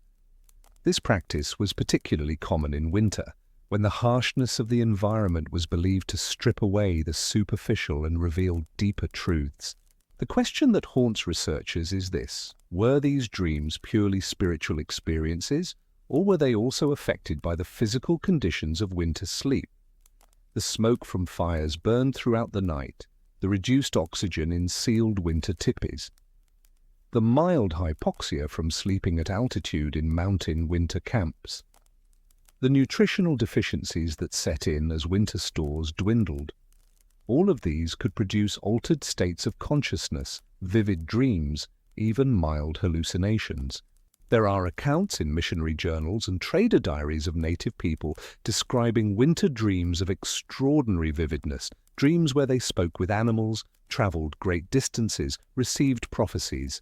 This practice was particularly common in winter, when the harshness of the environment was believed to strip away the superficial and reveal deeper truths. The question that haunts researchers is this: were these dreams purely spiritual experiences, or were they also affected by the physical conditions of winter sleep? The smoke from fires burned throughout the night, the reduced oxygen in sealed winter teepees, the mild hypoxia from sleeping at altitude in mountain winter camps, the nutritional deficiencies that set in as winter stores dwindled. All of these could produce altered states of consciousness, vivid dreams, even mild hallucinations. There are accounts in missionary journals and trader diaries of native people describing winter dreams of extraordinary vividness, dreams where they spoke with animals, traveled great distances, received prophecies.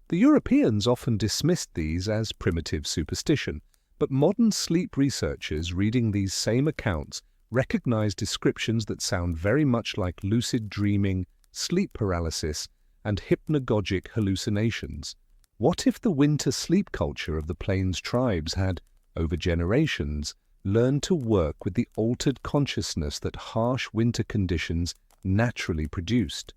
The Europeans often dismissed these as primitive superstition, but modern sleep researchers reading these same accounts recognize descriptions that sound very much like lucid dreaming, sleep paralysis, and hypnagogic hallucinations. What if the winter sleep culture of the Plains tribes had, over generations, learned to work with the altered consciousness that harsh winter conditions naturally produced?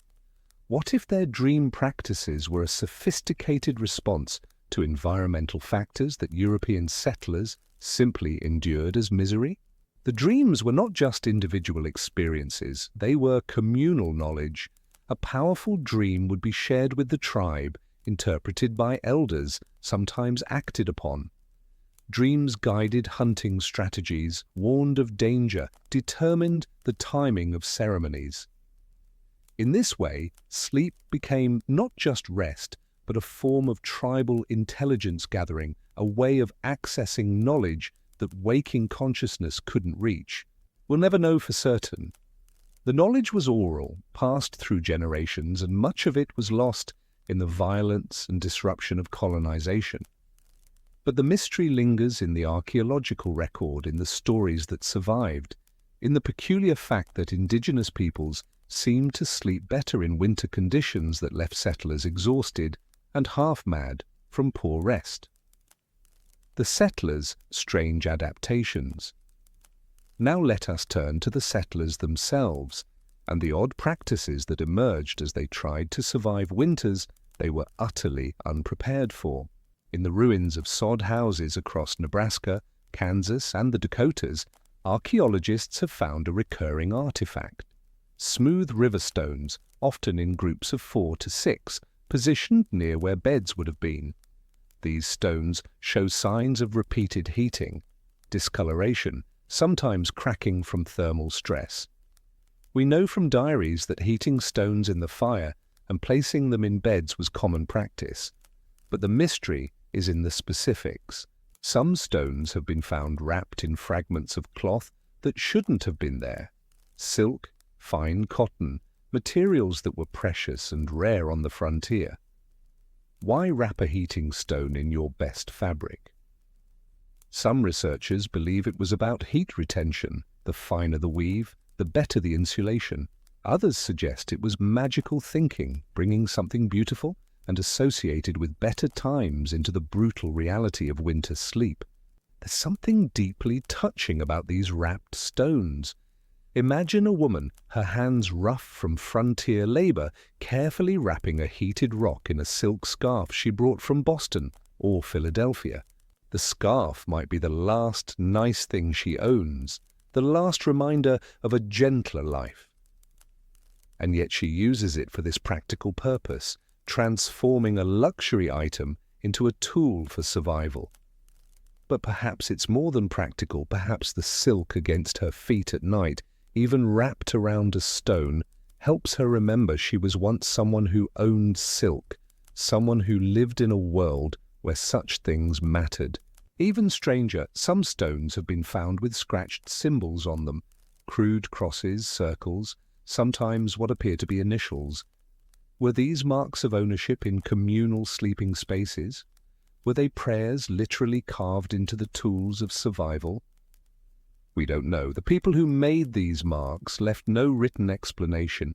What if their dream practices were a sophisticated response to environmental factors that European settlers simply endured as misery? The dreams were not just individual experiences, they were communal knowledge. A powerful dream would be shared with the tribe, interpreted by elders, sometimes acted upon. Dreams guided hunting strategies, warned of danger, determined the timing of ceremonies. In this way, sleep became not just rest, but a form of tribal intelligence gathering, a way of accessing knowledge that waking consciousness couldn't reach. We'll never know for certain. The knowledge was oral, passed through generations, and much of it was lost in the violence and disruption of colonization. But the mystery lingers in the archaeological record, in the stories that survived, in the peculiar fact that indigenous peoples seemed to sleep better in winter conditions that left settlers exhausted and half-mad from poor rest. The settlers' strange adaptations. Now let us turn to the settlers themselves and the odd practices that emerged as they tried to survive winters they were utterly unprepared for. In the ruins of sod houses across Nebraska, Kansas, and the Dakotas, archaeologists have found a recurring artifact. Smooth river stones, often in groups of 4 to 6, positioned near where beds would have been. These stones show signs of repeated heating, discoloration, sometimes cracking from thermal stress. We know from diaries that heating stones in the fire and placing them in beds was common practice. But the mystery is in the specifics. Some stones have been found wrapped in fragments of cloth that shouldn't have been there. Silk, fine cotton, materials that were precious and rare on the frontier. Why wrap a heating stone in your best fabric? Some researchers believe it was about heat retention. The finer the weave, the better the insulation. Others suggest it was magical thinking, bringing something beautiful and associated with better times into the brutal reality of winter sleep. There's something deeply touching about these wrapped stones. Imagine a woman, her hands rough from frontier labor, carefully wrapping a heated rock in a silk scarf she brought from Boston or Philadelphia. The scarf might be the last nice thing she owns, the last reminder of a gentler life. And yet she uses it for this practical purpose, transforming a luxury item into a tool for survival. But perhaps it's more than practical. Perhaps the silk against her feet at night, even wrapped around a stone, helps her remember she was once someone who owned silk, someone who lived in a world where such things mattered. Even stranger, some stones have been found with scratched symbols on them, crude crosses, circles, sometimes what appear to be initials. Were these marks of ownership in communal sleeping spaces? Were they prayers literally carved into the tools of survival? We don't know. The people who made these marks left no written explanation,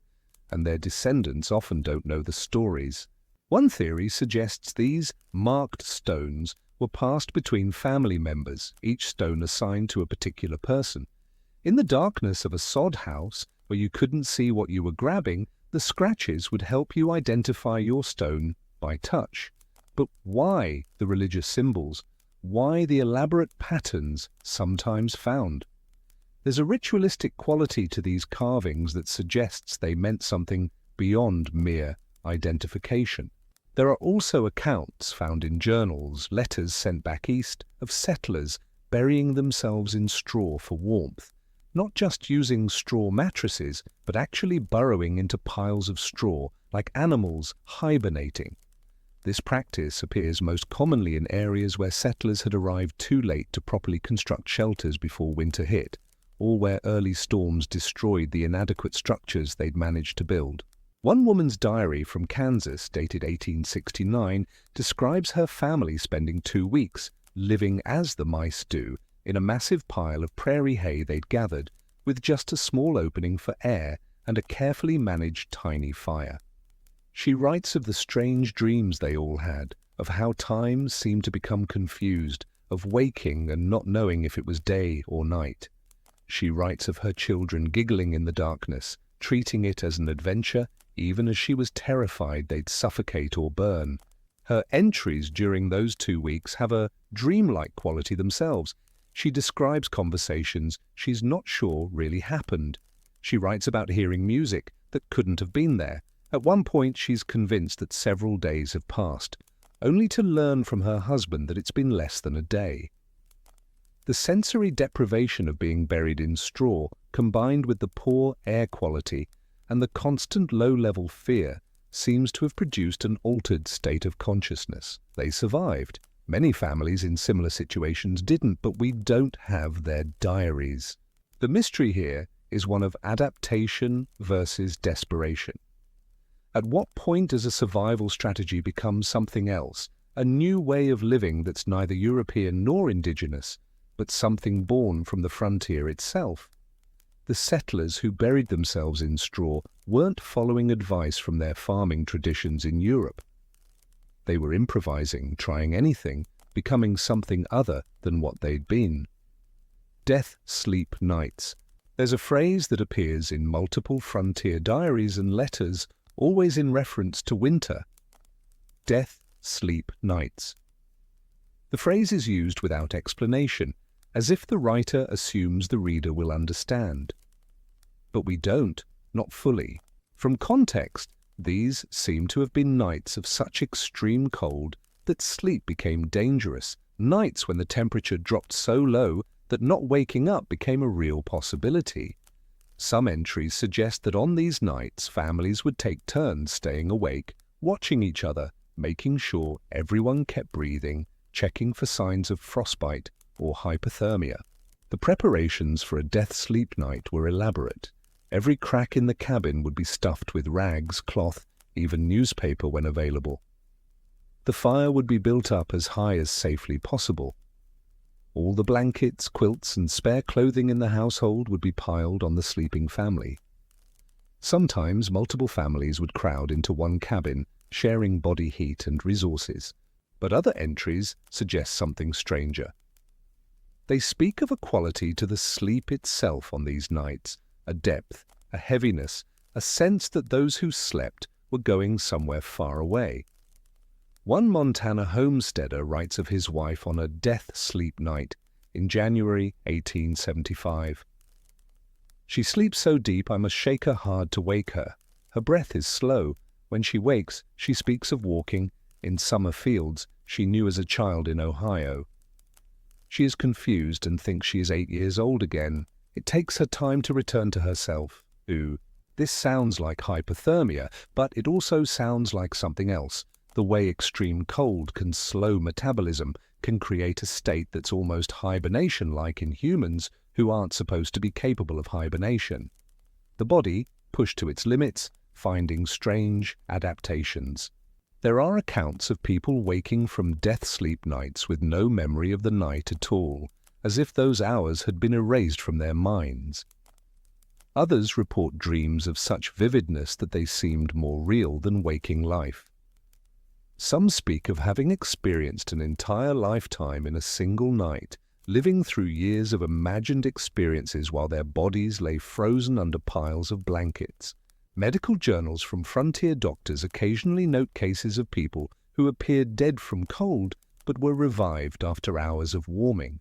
and their descendants often don't know the stories. One theory suggests these marked stones were passed between family members, each stone assigned to a particular person. In the darkness of a sod house, where you couldn't see what you were grabbing, the scratches would help you identify your stone by touch. But why the religious symbols? Why the elaborate patterns sometimes found? There's a ritualistic quality to these carvings that suggests they meant something beyond mere identification. There are also accounts found in journals, letters sent back east, of settlers burying themselves in straw for warmth, not just using straw mattresses, but actually burrowing into piles of straw, like animals hibernating. This practice appears most commonly in areas where settlers had arrived too late to properly construct shelters before winter hit, or where early storms destroyed the inadequate structures they'd managed to build. One woman's diary from Kansas, dated 1869, describes her family spending 2 weeks, living as the mice do, in a massive pile of prairie hay they'd gathered, with just a small opening for air and a carefully managed tiny fire. She writes of the strange dreams they all had, of how time seemed to become confused, of waking and not knowing if it was day or night. She writes of her children giggling in the darkness, treating it as an adventure, even as she was terrified they'd suffocate or burn. Her entries during those 2 weeks have a dreamlike quality themselves. She describes conversations she's not sure really happened. She writes about hearing music that couldn't have been there. At one point, she's convinced that several days have passed, only to learn from her husband that it's been less than a day. The sensory deprivation of being buried in straw, combined with the poor air quality and the constant low-level fear seems to have produced an altered state of consciousness. They survived. Many families in similar situations didn't, but we don't have their diaries. The mystery here is one of adaptation versus desperation. At what point does a survival strategy become something else, a new way of living that's neither European nor indigenous, but something born from the frontier itself? The settlers who buried themselves in straw weren't following advice from their farming traditions in Europe. They were improvising, trying anything, becoming something other than what they'd been. Death sleep nights. There's a phrase that appears in multiple frontier diaries and letters, always in reference to winter. Death sleep nights. The phrase is used without explanation, as if the writer assumes the reader will understand. But we don't, not fully. From context, these seem to have been nights of such extreme cold that sleep became dangerous, nights when the temperature dropped so low that not waking up became a real possibility. Some entries suggest that on these nights families would take turns staying awake, watching each other, making sure everyone kept breathing, checking for signs of frostbite or hypothermia. The preparations for a death-sleep night were elaborate. Every crack in the cabin would be stuffed with rags, cloth, even newspaper when available. The fire would be built up as high as safely possible. All the blankets, quilts, and spare clothing in the household would be piled on the sleeping family. Sometimes multiple families would crowd into one cabin, sharing body heat and resources. But other entries suggest something stranger. They speak of a quality to the sleep itself on these nights, a depth, a heaviness, a sense that those who slept were going somewhere far away. One Montana homesteader writes of his wife on a death-sleep night in January 1875. She sleeps so deep I must shake her hard to wake her. Her breath is slow. When she wakes, she speaks of walking in summer fields she knew as a child in Ohio. She is confused and thinks she is 8 years old again. It takes her time to return to herself. Ooh, this sounds like hypothermia, but it also sounds like something else. The way extreme cold can slow metabolism, can create a state that's almost hibernation-like in humans who aren't supposed to be capable of hibernation. The body, pushed to its limits, finding strange adaptations. There are accounts of people waking from death-sleep nights with no memory of the night at all, as if those hours had been erased from their minds. Others report dreams of such vividness that they seemed more real than waking life. Some speak of having experienced an entire lifetime in a single night, living through years of imagined experiences while their bodies lay frozen under piles of blankets. Medical journals from frontier doctors occasionally note cases of people who appeared dead from cold but were revived after hours of warming.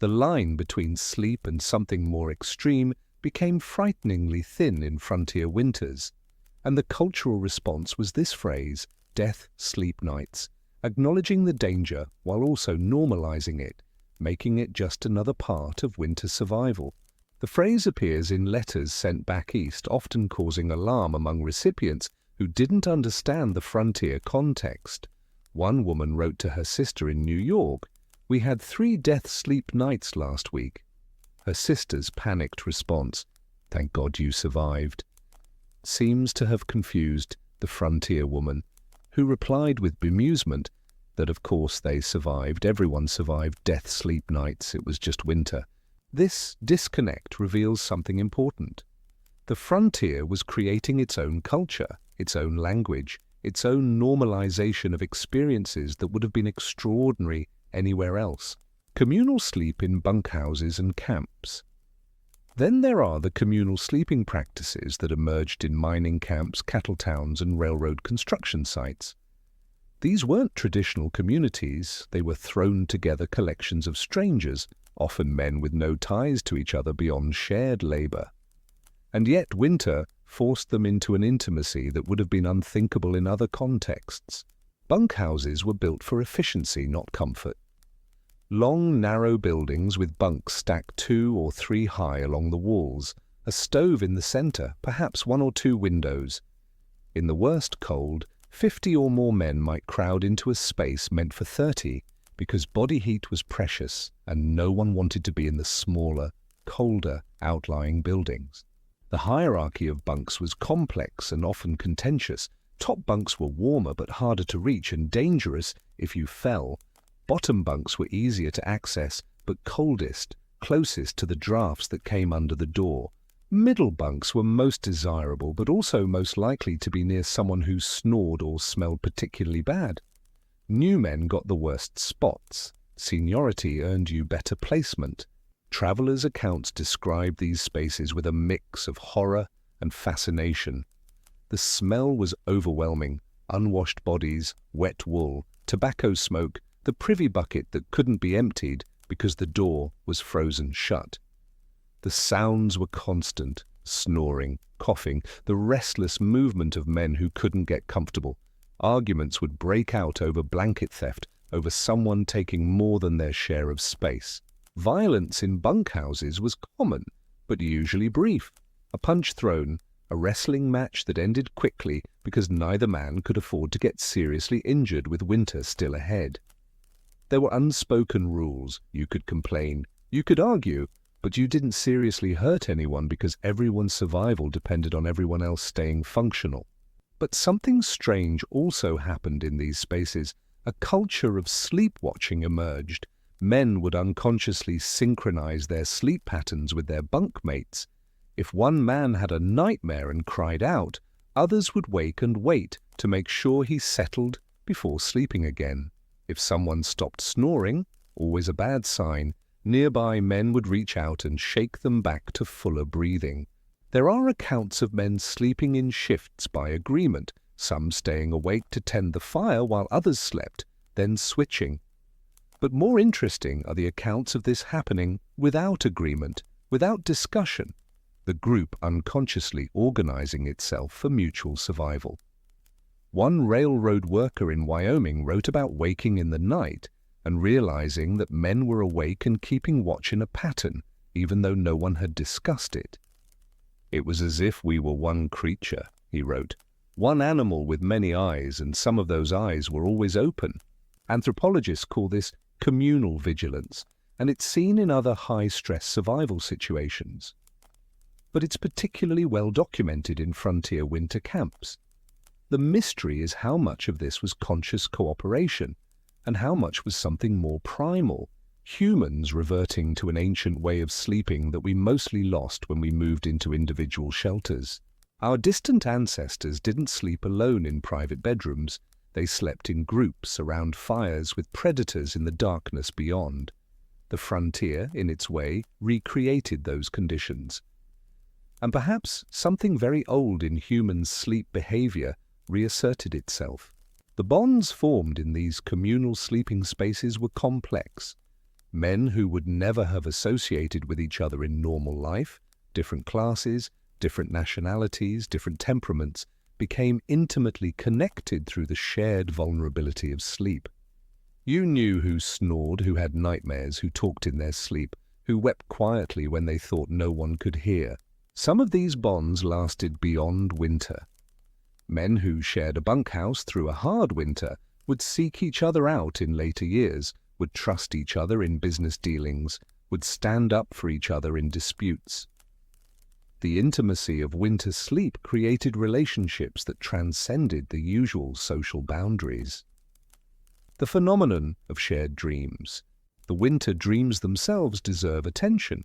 The line between sleep and something more extreme became frighteningly thin in frontier winters, and the cultural response was this phrase, death sleep nights, acknowledging the danger while also normalizing it, making it just another part of winter survival. The phrase appears in letters sent back east, often causing alarm among recipients who didn't understand the frontier context. One woman wrote to her sister in New York, "We had 3 death-sleep nights last week." Her sister's panicked response, "Thank God you survived," seems to have confused the frontier woman, who replied with bemusement that of course they survived, everyone survived death-sleep nights, it was just winter. This disconnect reveals something important. The frontier was creating its own culture, its own language, its own normalization of experiences that would have been extraordinary anywhere else. Communal sleep in bunkhouses and camps. Then there are the communal sleeping practices that emerged in mining camps, cattle towns, and railroad construction sites. These weren't traditional communities, they were thrown-together collections of strangers, often men with no ties to each other beyond shared labor. And yet winter forced them into an intimacy that would have been unthinkable in other contexts. Bunkhouses were built for efficiency, not comfort. Long, narrow buildings with bunks stacked 2 or 3 high along the walls, a stove in the center, perhaps 1 or 2 windows. In the worst cold, 50 or more men might crowd into a space meant for 30 because body heat was precious and no one wanted to be in the smaller, colder, outlying buildings. The hierarchy of bunks was complex and often contentious. Top bunks were warmer but harder to reach and dangerous if you fell. Bottom bunks were easier to access but coldest, closest to the drafts that came under the door. Middle bunks were most desirable but also most likely to be near someone who snored or smelled particularly bad. New men got the worst spots. Seniority earned you better placement. Travelers' accounts described these spaces with a mix of horror and fascination. The smell was overwhelming: unwashed bodies, wet wool, tobacco smoke, the privy bucket that couldn't be emptied because the door was frozen shut. The sounds were constant: snoring, coughing, the restless movement of men who couldn't get comfortable. Arguments would break out over blanket theft, over someone taking more than their share of space. Violence in bunkhouses was common, but usually brief. A punch thrown, a wrestling match that ended quickly because neither man could afford to get seriously injured with winter still ahead. There were unspoken rules. You could complain, you could argue, but you didn't seriously hurt anyone because everyone's survival depended on everyone else staying functional. But something strange also happened in these spaces. A culture of sleep-watching emerged. Men would unconsciously synchronize their sleep patterns with their bunkmates. If one man had a nightmare and cried out, others would wake and wait to make sure he settled before sleeping again. If someone stopped snoring, always a bad sign, nearby men would reach out and shake them back to fuller breathing. There are accounts of men sleeping in shifts by agreement, some staying awake to tend the fire while others slept, then switching. But more interesting are the accounts of this happening without agreement, without discussion, the group unconsciously organizing itself for mutual survival. One railroad worker in Wyoming wrote about waking in the night and realizing that men were awake and keeping watch in a pattern, even though no one had discussed it. "It was as if we were one creature," he wrote, "one animal with many eyes, and some of those eyes were always open." Anthropologists call this communal vigilance, and it's seen in other high-stress survival situations. But it's particularly well documented in frontier winter camps. The mystery is how much of this was conscious cooperation, and how much was something more primal, humans reverting to an ancient way of sleeping that we mostly lost when we moved into individual shelters. Our distant ancestors didn't sleep alone in private bedrooms. They slept in groups around fires with predators in the darkness beyond. The frontier, in its way, recreated those conditions. And perhaps something very old in human sleep behavior reasserted itself. The bonds formed in these communal sleeping spaces were complex. Men who would never have associated with each other in normal life, different classes, different nationalities, different temperaments, became intimately connected through the shared vulnerability of sleep. You knew who snored, who had nightmares, who talked in their sleep, who wept quietly when they thought no one could hear. Some of these bonds lasted beyond winter. Men who shared a bunkhouse through a hard winter would seek each other out in later years, would trust each other in business dealings, would stand up for each other in disputes. The intimacy of winter sleep created relationships that transcended the usual social boundaries. The phenomenon of shared dreams. The winter dreams themselves deserve attention.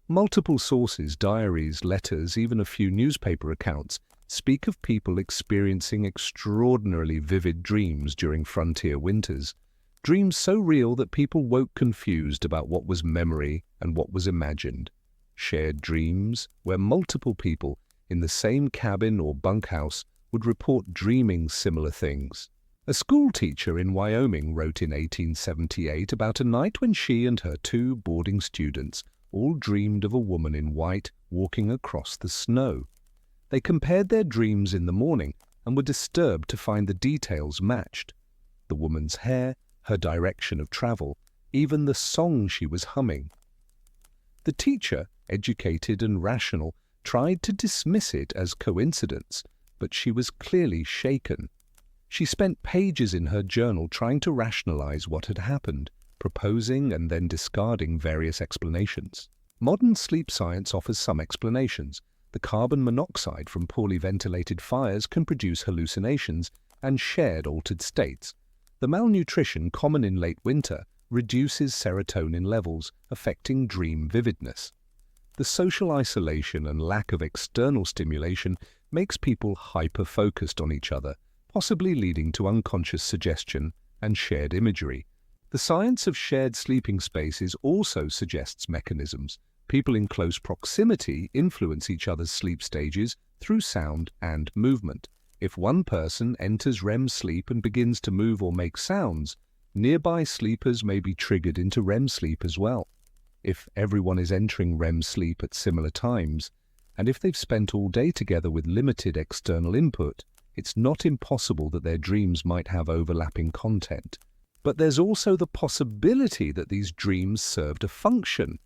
Multiple sources, diaries, letters, even a few newspaper accounts, speak of people experiencing extraordinarily vivid dreams during frontier winters. Dreams so real that people woke confused about what was memory and what was imagined. Shared dreams where multiple people in the same cabin or bunkhouse would report dreaming similar things. A school teacher in Wyoming wrote in 1878 about a night when she and her 2 boarding students all dreamed of a woman in white walking across the snow. They compared their dreams in the morning and were disturbed to find the details matched. The woman's hair, her direction of travel, even the song she was humming. The teacher, educated and rational, tried to dismiss it as coincidence, but she was clearly shaken. She spent pages in her journal trying to rationalize what had happened, proposing and then discarding various explanations. Modern sleep science offers some explanations. The carbon monoxide from poorly ventilated fires can produce hallucinations and shared altered states. The malnutrition common in late winter reduces serotonin levels, affecting dream vividness. The social isolation and lack of external stimulation makes people hyper-focused on each other, possibly leading to unconscious suggestion and shared imagery. The science of shared sleeping spaces also suggests mechanisms. People in close proximity influence each other's sleep stages through sound and movement. If one person enters REM sleep and begins to move or make sounds, nearby sleepers may be triggered into REM sleep as well. If everyone is entering REM sleep at similar times, and if they've spent all day together with limited external input, it's not impossible that their dreams might have overlapping content. But there's also the possibility that these dreams served a function,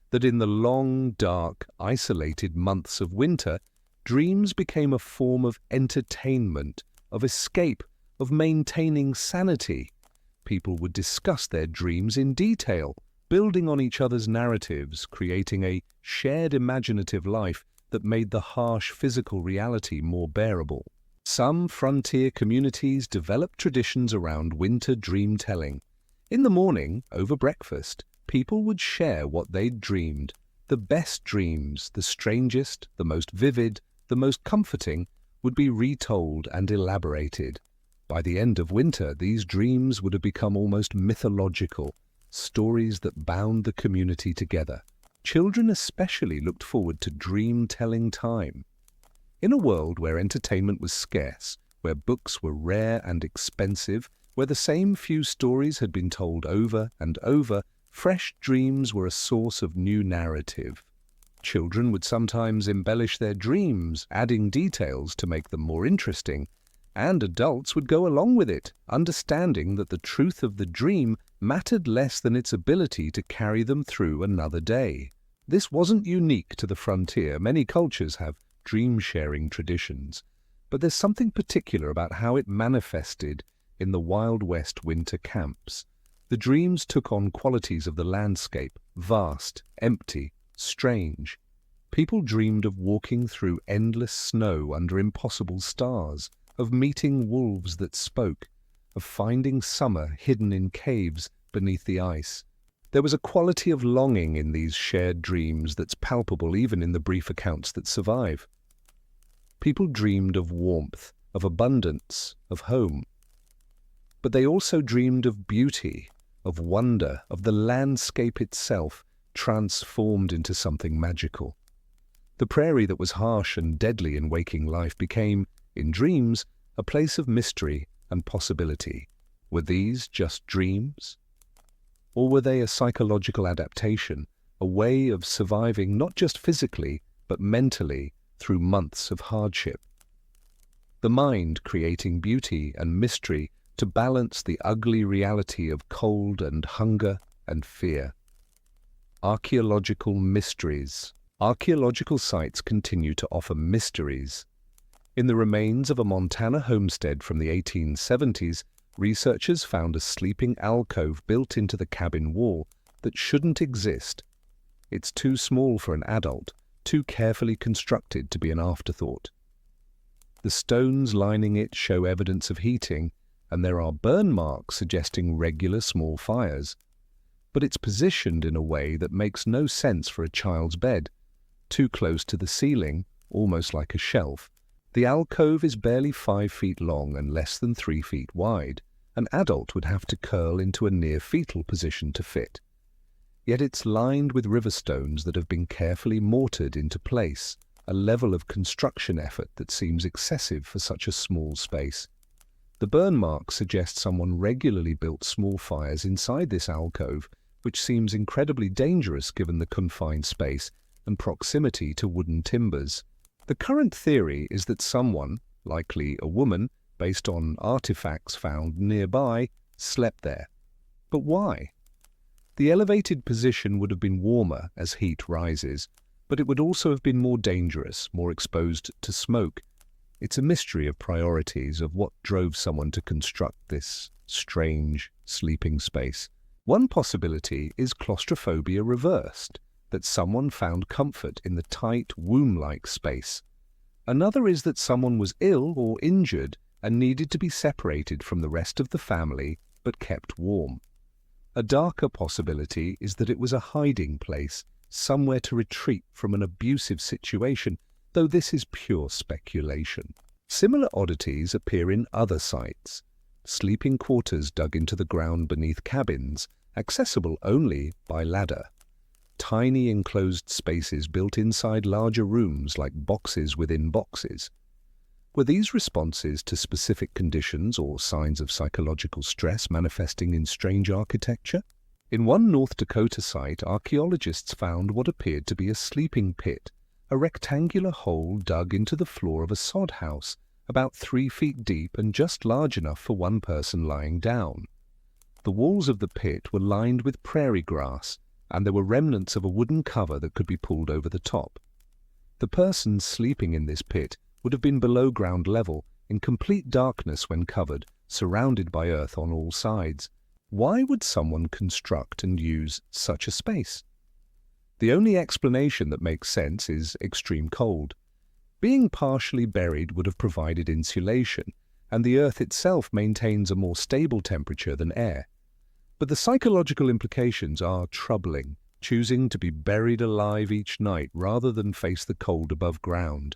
that in the long, dark, isolated months of winter, dreams became a form of entertainment, of escape, of maintaining sanity. People would discuss their dreams in detail, building on each other's narratives, creating a shared imaginative life that made the harsh physical reality more bearable. Some frontier communities developed traditions around winter dream telling. In the morning, over breakfast, people would share what they'd dreamed. The best dreams, the strangest, the most vivid, the most comforting, would be retold and elaborated. By the end of winter, these dreams would have become almost mythological, stories that bound the community together. Children especially looked forward to dream-telling time. In a world where entertainment was scarce, where books were rare and expensive, where the same few stories had been told over and over, fresh dreams were a source of new narrative. Children would sometimes embellish their dreams, adding details to make them more interesting, and adults would go along with it, understanding that the truth of the dream mattered less than its ability to carry them through another day. This wasn't unique to the frontier. Many cultures have dream-sharing traditions, but there's something particular about how it manifested in the Wild West winter camps. The dreams took on qualities of the landscape, vast, empty, strange. People dreamed of walking through endless snow under impossible stars, of meeting wolves that spoke, of finding summer hidden in caves beneath the ice. There was a quality of longing in these shared dreams that's palpable even in the brief accounts that survive. People dreamed of warmth, of abundance, of home. But they also dreamed of beauty, of wonder, of the landscape itself transformed into something magical. The prairie that was harsh and deadly in waking life became, in dreams, a place of mystery and possibility. Were these just dreams? Or were they a psychological adaptation, a way of surviving not just physically, but mentally through months of hardship? The mind creating beauty and mystery to balance the ugly reality of cold and hunger and fear. Archaeological mysteries. Archaeological sites continue to offer mysteries. In the remains of a Montana homestead from the 1870s, researchers found a sleeping alcove built into the cabin wall that shouldn't exist. It's too small for an adult, too carefully constructed to be an afterthought. The stones lining it show evidence of heating, and there are burn marks suggesting regular small fires. But it's positioned in a way that makes no sense for a child's bed. Too close to the ceiling, almost like a shelf. The alcove is barely 5 feet long and less than 3 feet wide. An adult would have to curl into a near-fetal position to fit. Yet it's lined with river stones that have been carefully mortared into place, a level of construction effort that seems excessive for such a small space. The burn marks suggest someone regularly built small fires inside this alcove, which seems incredibly dangerous given the confined space and proximity to wooden timbers. The current theory is that someone, likely a woman, based on artifacts found nearby, slept there. But why? The elevated position would have been warmer as heat rises. but it would also have been more dangerous, more exposed to smoke. It's a mystery of priorities, of what drove someone to construct this strange sleeping space. One possibility is claustrophobia reversed, that someone found comfort in the tight, womb-like space. Another is that someone was ill or injured and needed to be separated from the rest of the family but kept warm. A darker possibility is that it was a hiding place, somewhere to retreat from an abusive situation, though this is pure speculation. Similar oddities appear in other sites. Sleeping quarters dug into the ground beneath cabins, accessible only by ladder. Tiny enclosed spaces built inside larger rooms like boxes within boxes. Were these responses to specific conditions or signs of psychological stress manifesting in strange architecture? In one North Dakota site, archaeologists found what appeared to be a sleeping pit, a rectangular hole dug into the floor of a sod house, about 3 feet deep and just large enough for one person lying down. The walls of the pit were lined with prairie grass, and there were remnants of a wooden cover that could be pulled over the top. The person sleeping in this pit would have been below ground level, in complete darkness when covered, surrounded by earth on all sides. Why would someone construct and use such a space? The only explanation that makes sense is extreme cold. Being partially buried would have provided insulation, and the earth itself maintains a more stable temperature than air. But the psychological implications are troubling, choosing to be buried alive each night rather than face the cold above ground.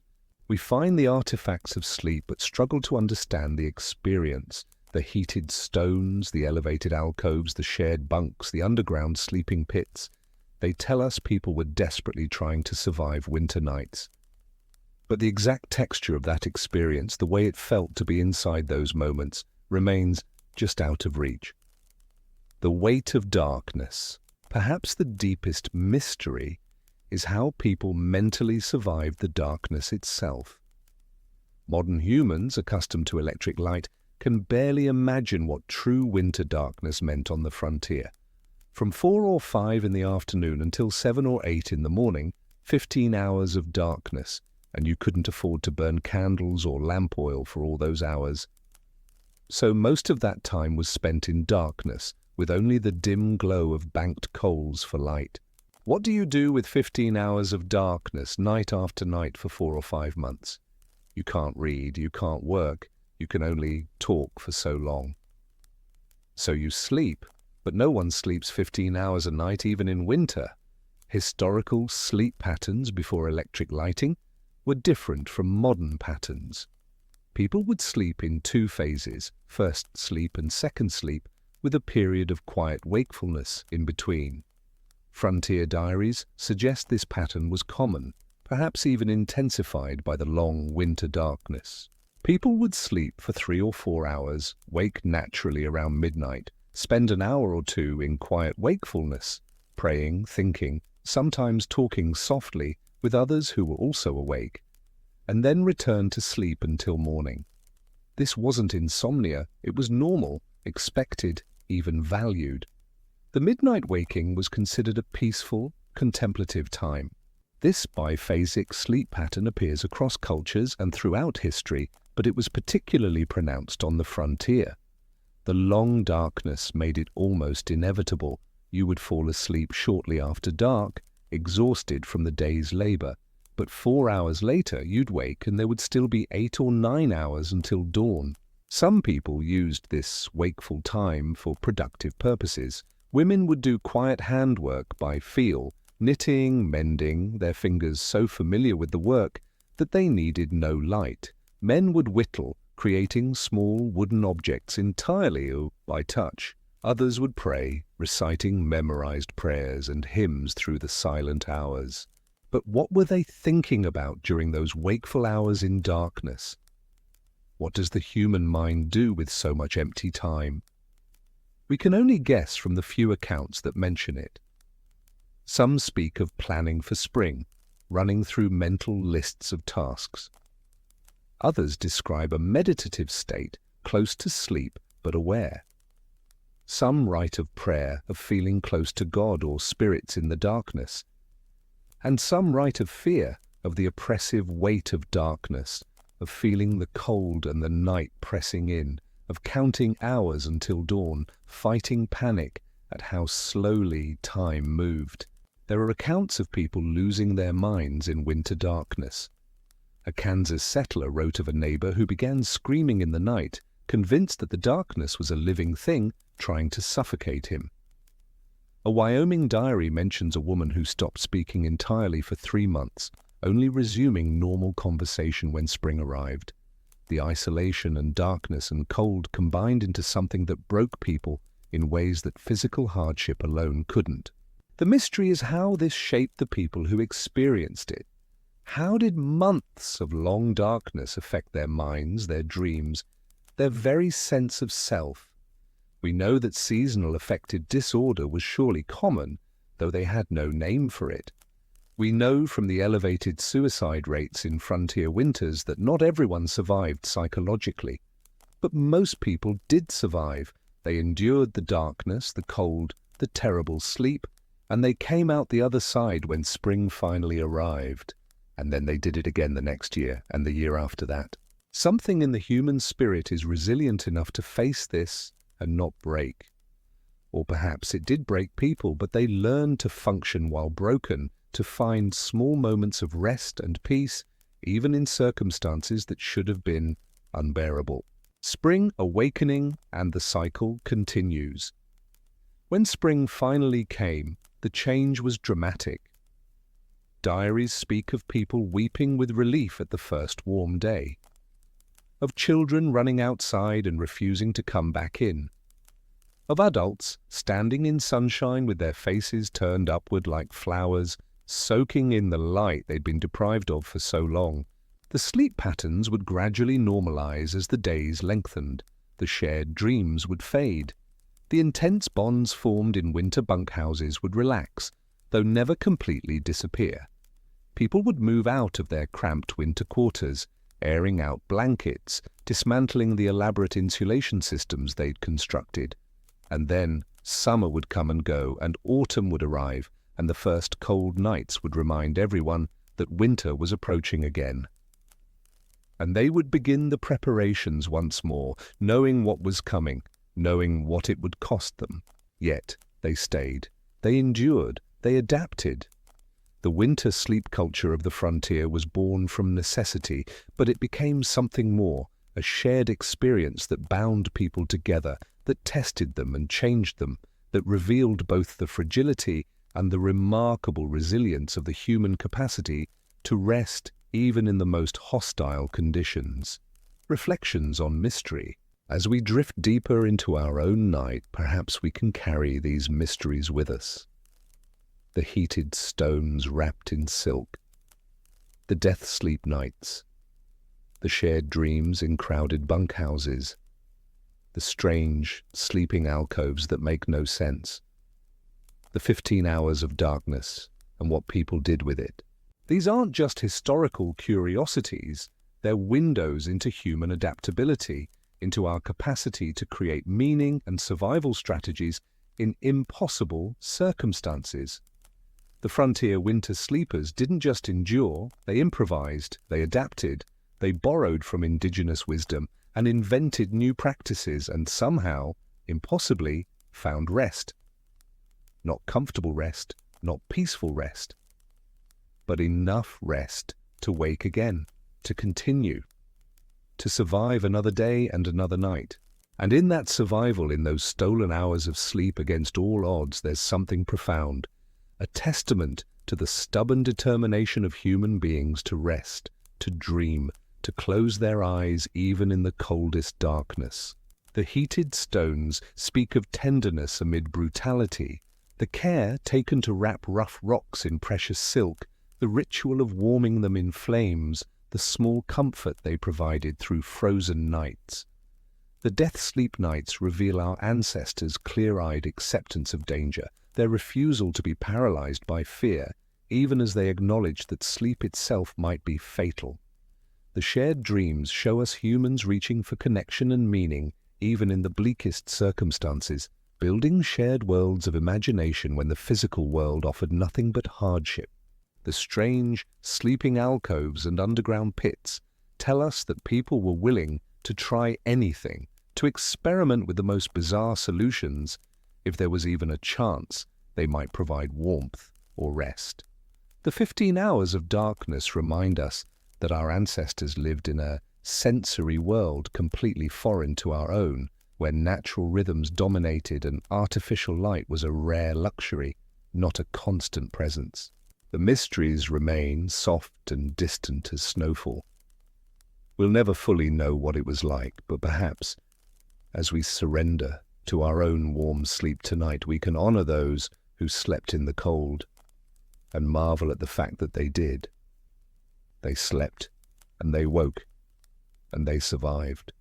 We find the artifacts of sleep but struggle to understand the experience. The heated stones, the elevated alcoves, the shared bunks, the underground sleeping pits. They tell us people were desperately trying to survive winter nights. But the exact texture of that experience, the way it felt to be inside those moments, remains just out of reach. The weight of darkness, perhaps the deepest mystery, is how people mentally survived the darkness itself. Modern humans, accustomed to electric light, can barely imagine what true winter darkness meant on the frontier. From 4 or 5 in the afternoon until 7 or 8 in the morning, 15 hours of darkness, and you couldn't afford to burn candles or lamp oil for all those hours. So most of that time was spent in darkness, with only the dim glow of banked coals for light. What do you do with 15 hours of darkness night after night for 4 or 5 months? You can't read, you can't work, you can only talk for so long. So you sleep, but no one sleeps 15 hours a night even in winter. Historical sleep patterns before electric lighting were different from modern patterns. People would sleep in 2 phases, first sleep and second sleep, with a period of quiet wakefulness in between. Frontier diaries suggest this pattern was common, perhaps even intensified by the long winter darkness. People would sleep for 3 or 4 hours, wake naturally around midnight, spend an hour or 2 in quiet wakefulness, praying, thinking, sometimes talking softly with others who were also awake, and then return to sleep until morning. This wasn't insomnia, it was normal, expected, even valued. The midnight waking was considered a peaceful, contemplative time. This biphasic sleep pattern appears across cultures and throughout history, but it was particularly pronounced on the frontier. The long darkness made it almost inevitable. You would fall asleep shortly after dark, exhausted from the day's labor, but 4 hours later you'd wake and there would still be 8 or 9 hours until dawn. Some people used this wakeful time for productive purposes. Women would do quiet handwork by feel, knitting, mending, their fingers so familiar with the work that they needed no light. Men would whittle, creating small wooden objects entirely by touch. Others would pray, reciting memorized prayers and hymns through the silent hours. But what were they thinking about during those wakeful hours in darkness? What does the human mind do with so much empty time? We can only guess from the few accounts that mention it. Some speak of planning for spring, running through mental lists of tasks. Others describe a meditative state, close to sleep but aware. Some write of prayer, of feeling close to God or spirits in the darkness. and some write of fear, of the oppressive weight of darkness, of feeling the cold and the night pressing in, of counting hours until dawn, fighting panic at how slowly time moved. There are accounts of people losing their minds in winter darkness. A Kansas settler wrote of a neighbor who began screaming in the night, convinced that the darkness was a living thing trying to suffocate him. A Wyoming diary mentions a woman who stopped speaking entirely for 3 months, only resuming normal conversation when spring arrived. The isolation and darkness and cold combined into something that broke people in ways that physical hardship alone couldn't. The mystery is how this shaped the people who experienced it. How did months of long darkness affect their minds, their dreams, their very sense of self? We know that seasonal affective disorder was surely common, though they had no name for it. We know from the elevated suicide rates in frontier winters that not everyone survived psychologically. But most people did survive. They endured the darkness, the cold, the terrible sleep, and they came out the other side when spring finally arrived. And then they did it again the next year and the year after that. Something in the human spirit is resilient enough to face this and not break. Or perhaps it did break people, but they learned to function while broken, to find small moments of rest and peace, even in circumstances that should have been unbearable. Spring awakening, and the cycle continues. When spring finally came, the change was dramatic. Diaries speak of people weeping with relief at the first warm day, of children running outside and refusing to come back in, of adults standing in sunshine with their faces turned upward like flowers, soaking in the light they'd been deprived of for so long. The sleep patterns would gradually normalize as the days lengthened. The shared dreams would fade. The intense bonds formed in winter bunkhouses would relax, though never completely disappear. People would move out of their cramped winter quarters, airing out blankets, dismantling the elaborate insulation systems they'd constructed. And then summer would come and go, and autumn would arrive, and the first cold nights would remind everyone that winter was approaching again. And they would begin the preparations once more, knowing what was coming, knowing what it would cost them. Yet they stayed, they endured, they adapted. The winter sleep culture of the frontier was born from necessity, but it became something more, a shared experience that bound people together, that tested them and changed them, that revealed both the fragility and the remarkable resilience of the human capacity to rest even in the most hostile conditions. Reflections on mystery. As we drift deeper into our own night, perhaps we can carry these mysteries with us. The heated stones wrapped in silk, the death-sleep nights, the shared dreams in crowded bunkhouses, the strange, sleeping alcoves that make no sense, the 15 hours of darkness and what people did with it. These aren't just historical curiosities, they're windows into human adaptability, into our capacity to create meaning and survival strategies in impossible circumstances. The frontier winter sleepers didn't just endure, they improvised, they adapted, they borrowed from indigenous wisdom and invented new practices and somehow, impossibly, found rest. Not comfortable rest, not peaceful rest, but enough rest to wake again, to continue, to survive another day and another night. And in that survival, in those stolen hours of sleep against all odds, there's something profound, a testament to the stubborn determination of human beings to rest, to dream, to close their eyes even in the coldest darkness. The heated stones speak of tenderness amid brutality, the care taken to wrap rough rocks in precious silk, the ritual of warming them in flames, the small comfort they provided through frozen nights. The death-sleep nights reveal our ancestors' clear-eyed acceptance of danger, their refusal to be paralyzed by fear, even as they acknowledged that sleep itself might be fatal. The shared dreams show us humans reaching for connection and meaning, even in the bleakest circumstances, building shared worlds of imagination when the physical world offered nothing but hardship. the strange, sleeping alcoves and underground pits, tell us that people were willing to try anything, to experiment with the most bizarre solutions, if there was even a chance they might provide warmth or rest. The 15 hours of darkness remind us that our ancestors lived in a sensory world completely foreign to our own, where natural rhythms dominated and artificial light was a rare luxury, not a constant presence. The mysteries remain soft and distant as snowfall. We'll never fully know what it was like, but perhaps, as we surrender to our own warm sleep tonight, we can honor those who slept in the cold and marvel at the fact that they did. They slept, and they woke, and they survived.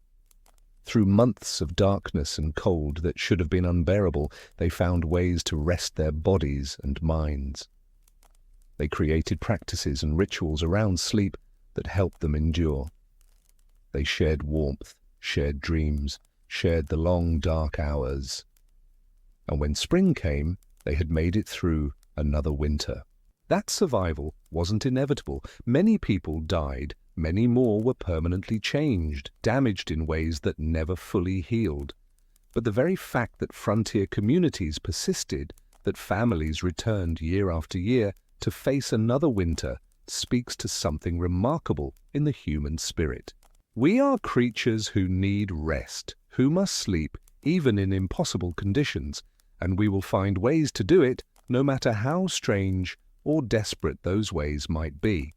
Through months of darkness and cold that should have been unbearable, they found ways to rest their bodies and minds. They created practices and rituals around sleep that helped them endure. They shared warmth, shared dreams, shared the long dark hours. And when spring came, they had made it through another winter. That survival wasn't inevitable. Many people died, many more were permanently changed, damaged in ways that never fully healed. But the very fact that frontier communities persisted, that families returned year after year to face another winter, speaks to something remarkable in the human spirit. We are creatures who need rest, who must sleep even in impossible conditions, and we will find ways to do it no matter how strange or desperate those ways might be.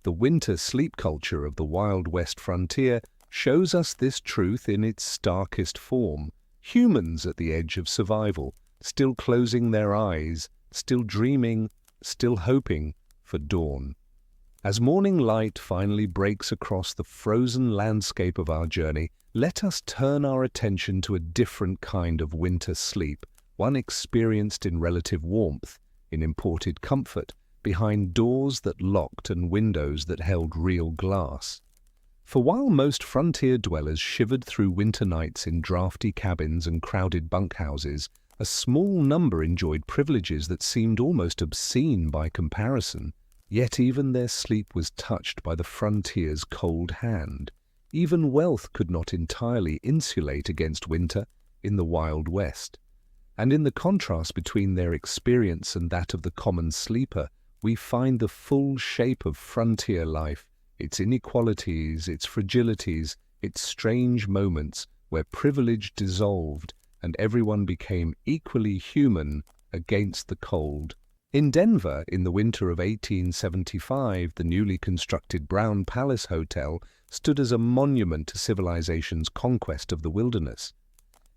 The winter sleep culture of the Wild West frontier shows us this truth in its starkest form. Humans at the edge of survival, still closing their eyes, still dreaming, still hoping for dawn. As morning light finally breaks across the frozen landscape of our journey, let us turn our attention to a different kind of winter sleep, one experienced in relative warmth, in imported comfort, behind doors that locked and windows that held real glass. For while most frontier dwellers shivered through winter nights in drafty cabins and crowded bunkhouses, a small number enjoyed privileges that seemed almost obscene by comparison. Yet even their sleep was touched by the frontier's cold hand. Even wealth could not entirely insulate against winter in the Wild West. And in the contrast between their experience and that of the common sleeper, we find the full shape of frontier life, its inequalities, its fragilities, its strange moments where privilege dissolved and everyone became equally human against the cold. In Denver, in the winter of 1875, the newly constructed Brown Palace Hotel stood as a monument to civilization's conquest of the wilderness.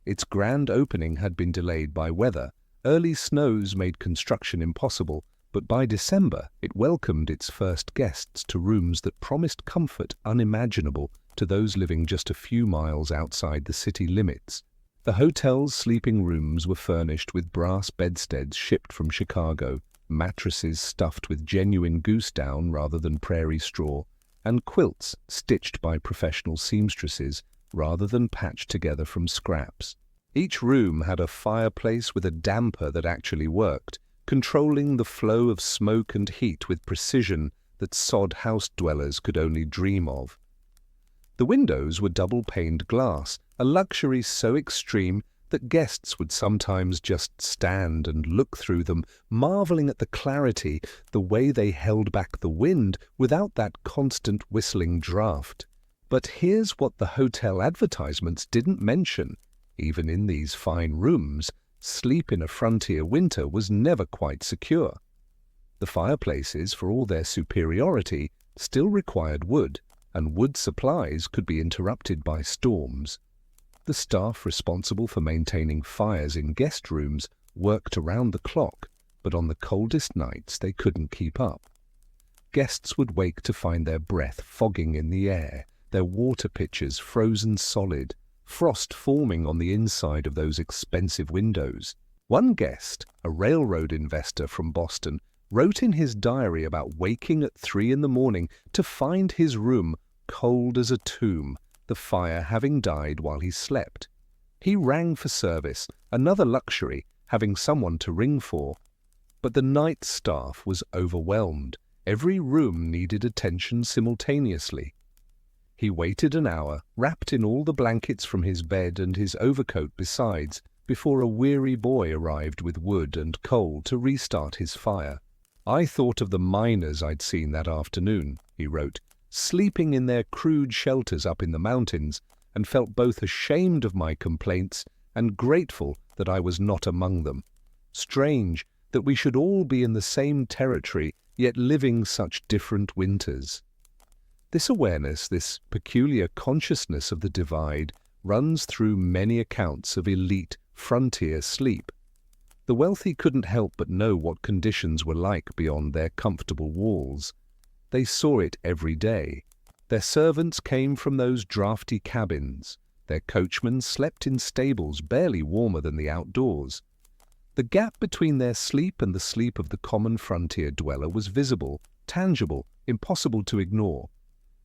Its grand opening had been delayed by weather. Early snows made construction impossible, but by December it welcomed its first guests to rooms that promised comfort unimaginable to those living just a few miles outside the city limits. The hotel's sleeping rooms were furnished with brass bedsteads shipped from Chicago, mattresses stuffed with genuine goose down rather than prairie straw, and quilts stitched by professional seamstresses rather than patched together from scraps. Each room had a fireplace with a damper that actually worked, controlling the flow of smoke and heat with precision that sod house dwellers could only dream of. The windows were double-paned glass, a luxury so extreme that guests would sometimes just stand and look through them, marveling at the clarity, the way they held back the wind without that constant whistling draft. But here's what the hotel advertisements didn't mention. Even in these fine rooms, sleep in a frontier winter was never quite secure. The fireplaces, for all their superiority, still required wood, and wood supplies could be interrupted by storms. The staff responsible for maintaining fires in guest rooms worked around the clock, but on the coldest nights they couldn't keep up. Guests would wake to find their breath fogging in the air, their water pitchers frozen solid, frost forming on the inside of those expensive windows. One guest, a railroad investor from Boston, wrote in his diary about waking at 3 a.m. to find his room cold as a tomb, the fire having died while he slept. He rang for service, another luxury, having someone to ring for. But the night staff was overwhelmed. Every room needed attention simultaneously. He waited an hour, wrapped in all the blankets from his bed and his overcoat besides, before a weary boy arrived with wood and coal to restart his fire. "I thought of the miners I'd seen that afternoon," he wrote, "sleeping in their crude shelters up in the mountains, and felt both ashamed of my complaints and grateful that I was not among them. Strange that we should all be in the same territory, yet living such different winters." This awareness, this peculiar consciousness of the divide, runs through many accounts of elite frontier sleep. The wealthy couldn't help but know what conditions were like beyond their comfortable walls. They saw it every day. Their servants came from those draughty cabins. Their coachmen slept in stables barely warmer than the outdoors. The gap between their sleep and the sleep of the common frontier dweller was visible, tangible, impossible to ignore.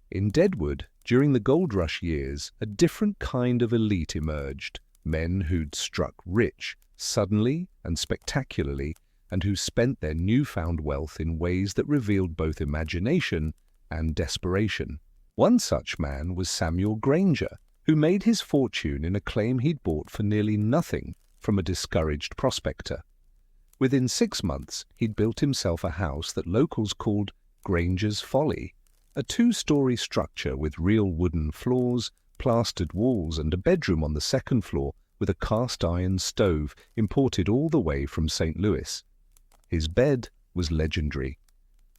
In Deadwood, during the gold rush years, a different kind of elite emerged, men who'd struck rich, suddenly and spectacularly, and who spent their newfound wealth in ways that revealed both imagination and desperation. One such man was Samuel Granger, who made his fortune in a claim he'd bought for nearly nothing from a discouraged prospector. Within 6 months, he'd built himself a house that locals called Granger's Folly, a 2-story structure with real wooden floors, plastered walls, and a bedroom on the 2nd floor with a cast-iron stove imported all the way from St. Louis. His bed was legendary.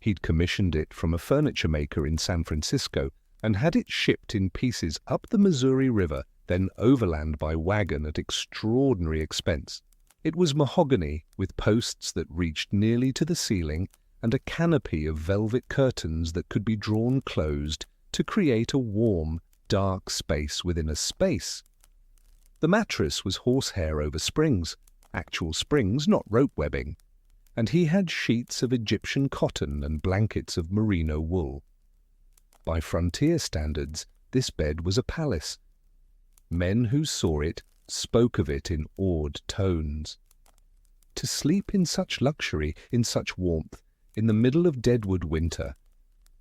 He'd commissioned it from a furniture maker in San Francisco and had it shipped in pieces up the Missouri River, then overland by wagon at extraordinary expense. It was mahogany with posts that reached nearly to the ceiling and a canopy of velvet curtains that could be drawn closed to create a warm, dark space within a space. The mattress was horsehair over springs, actual springs, not rope webbing, and he had sheets of Egyptian cotton and blankets of merino wool. By frontier standards, this bed was a palace. Men who saw it spoke of it in awed tones. To sleep in such luxury, in such warmth, in the middle of Deadwood winter,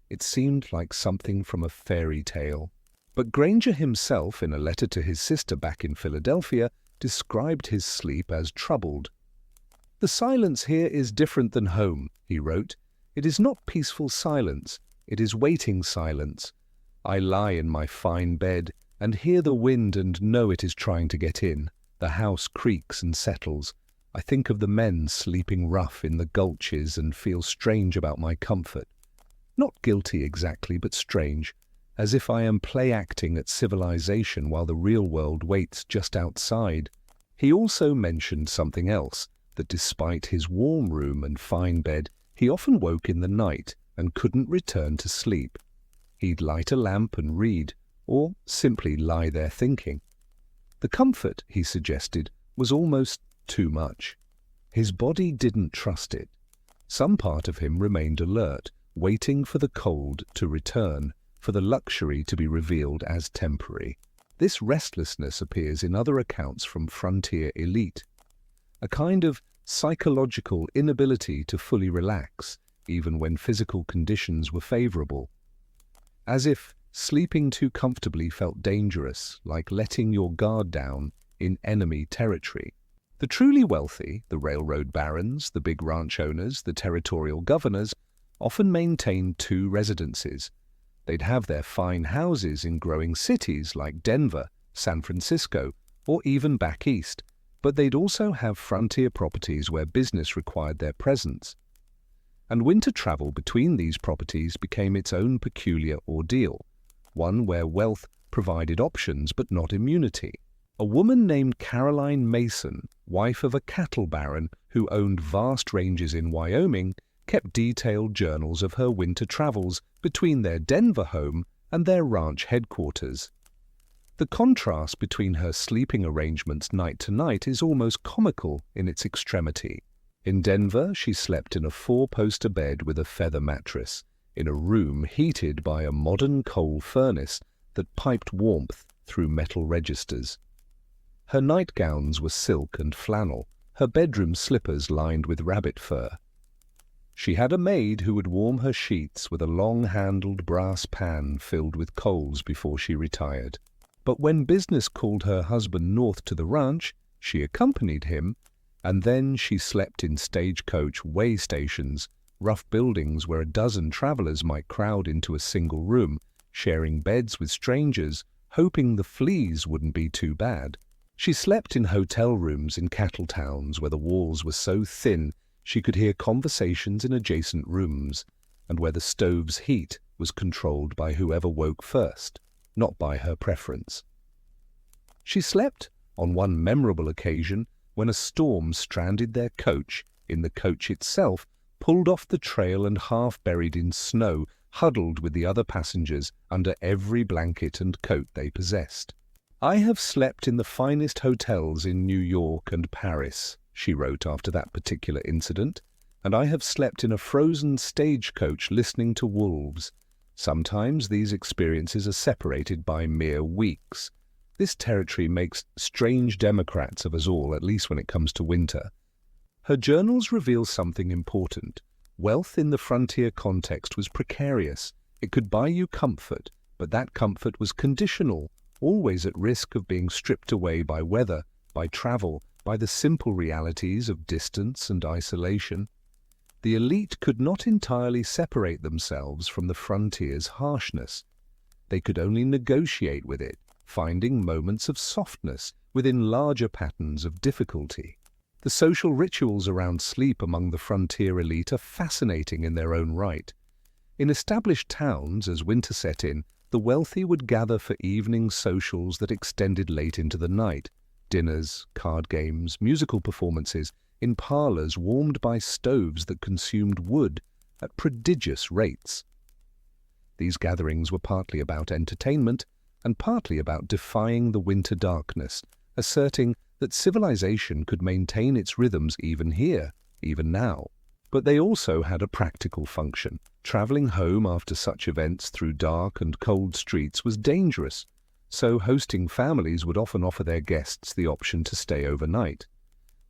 it seemed like something from a fairy tale. But Granger himself, in a letter to his sister back in Philadelphia, described his sleep as troubled. "The silence here is different than home," he wrote. "It is not peaceful silence, it is waiting silence. I lie in my fine bed and hear the wind and know it is trying to get in. The house creaks and settles. I think of the men sleeping rough in the gulches and feel strange about my comfort. Not guilty exactly, but strange, as if I am play-acting at civilization while the real world waits just outside." He also mentioned something else, that despite his warm room and fine bed, he often woke in the night and couldn't return to sleep. He'd light a lamp and read, or simply lie there thinking. The comfort, he suggested, was almost too much. His body didn't trust it. Some part of him remained alert, waiting for the cold to return, for the luxury to be revealed as temporary. This restlessness appears in other accounts from frontier elite. A kind of psychological inability to fully relax, even when physical conditions were favorable. As if sleeping too comfortably felt dangerous, like letting your guard down in enemy territory. The truly wealthy, the railroad barons, the big ranch owners, the territorial governors, often maintained 2 residences. They'd have their fine houses in growing cities like Denver, San Francisco, or even back east, but they'd also have frontier properties where business required their presence. And winter travel between these properties became its own peculiar ordeal, one where wealth provided options but not immunity. A woman named Caroline Mason, wife of a cattle baron who owned vast ranges in Wyoming, kept detailed journals of her winter travels between their Denver home and their ranch headquarters. The contrast between her sleeping arrangements night to night is almost comical in its extremity. In Denver, she slept in a 4-poster bed with a feather mattress, in a room heated by a modern coal furnace that piped warmth through metal registers. Her nightgowns were silk and flannel, her bedroom slippers lined with rabbit fur. She had a maid who would warm her sheets with a long-handled brass pan filled with coals before she retired. But when business called her husband north to the ranch, she accompanied him, and then she slept in stagecoach way stations, rough buildings where a dozen travelers might crowd into a single room, sharing beds with strangers, hoping the fleas wouldn't be too bad. She slept in hotel rooms in cattle towns where the walls were so thin she could hear conversations in adjacent rooms, and where the stove's heat was controlled by whoever woke first, not by her preference. She slept on one memorable occasion when a storm stranded their coach in the coach itself, pulled off the trail and half buried in snow, huddled with the other passengers under every blanket and coat they possessed. "I have slept in the finest hotels in New York and Paris," she wrote after that particular incident, "and I have slept in a frozen stagecoach listening to wolves. Sometimes these experiences are separated by mere weeks. This territory makes strange Democrats of us all, at least when it comes to winter." Her journals reveal something important. Wealth in the frontier context was precarious. It could buy you comfort, but that comfort was conditional, always at risk of being stripped away by weather, by travel, by the simple realities of distance and isolation. The elite could not entirely separate themselves from the frontier's harshness. They could only negotiate with it, finding moments of softness within larger patterns of difficulty. The social rituals around sleep among the frontier elite are fascinating in their own right. In established towns, as winter set in, the wealthy would gather for evening socials that extended late into the night. Dinners, card games, musical performances, in parlors warmed by stoves that consumed wood at prodigious rates. These gatherings were partly about entertainment and partly about defying the winter darkness, asserting that civilization could maintain its rhythms even here, even now. But they also had a practical function. Traveling home after such events through dark and cold streets was dangerous, so hosting families would often offer their guests the option to stay overnight.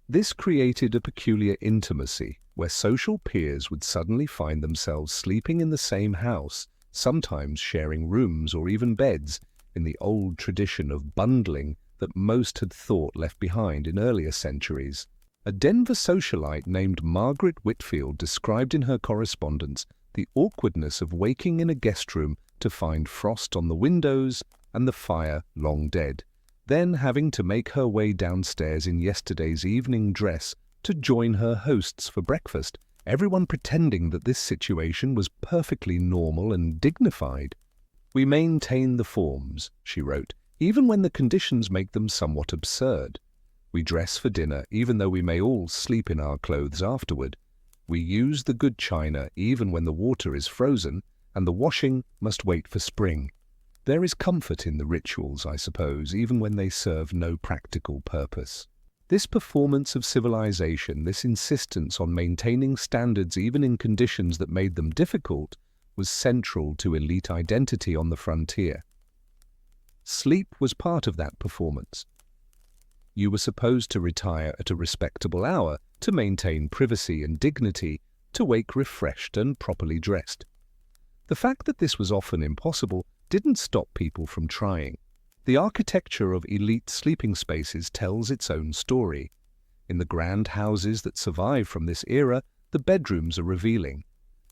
This created a peculiar intimacy, where social peers would suddenly find themselves sleeping in the same house, sometimes sharing rooms or even beds, in the old tradition of bundling that most had thought left behind in earlier centuries. A Denver socialite named Margaret Whitfield described in her correspondence the awkwardness of waking in a guest room to find frost on the windows and the fire long dead, then having to make her way downstairs in yesterday's evening dress to join her hosts for breakfast, everyone pretending that this situation was perfectly normal and dignified. "We maintain the forms," she wrote, "even when the conditions make them somewhat absurd. We dress for dinner even though we may all sleep in our clothes afterward. We use the good china even when the water is frozen and the washing must wait for spring. There is comfort in the rituals, I suppose, even when they serve no practical purpose." This performance of civilization, this insistence on maintaining standards even in conditions that made them difficult, was central to elite identity on the frontier. Sleep was part of that performance. You were supposed to retire at a respectable hour to maintain privacy and dignity, to wake refreshed and properly dressed. The fact that this was often impossible didn't stop people from trying. The architecture of elite sleeping spaces tells its own story. In the grand houses that survive from this era, the bedrooms are revealing.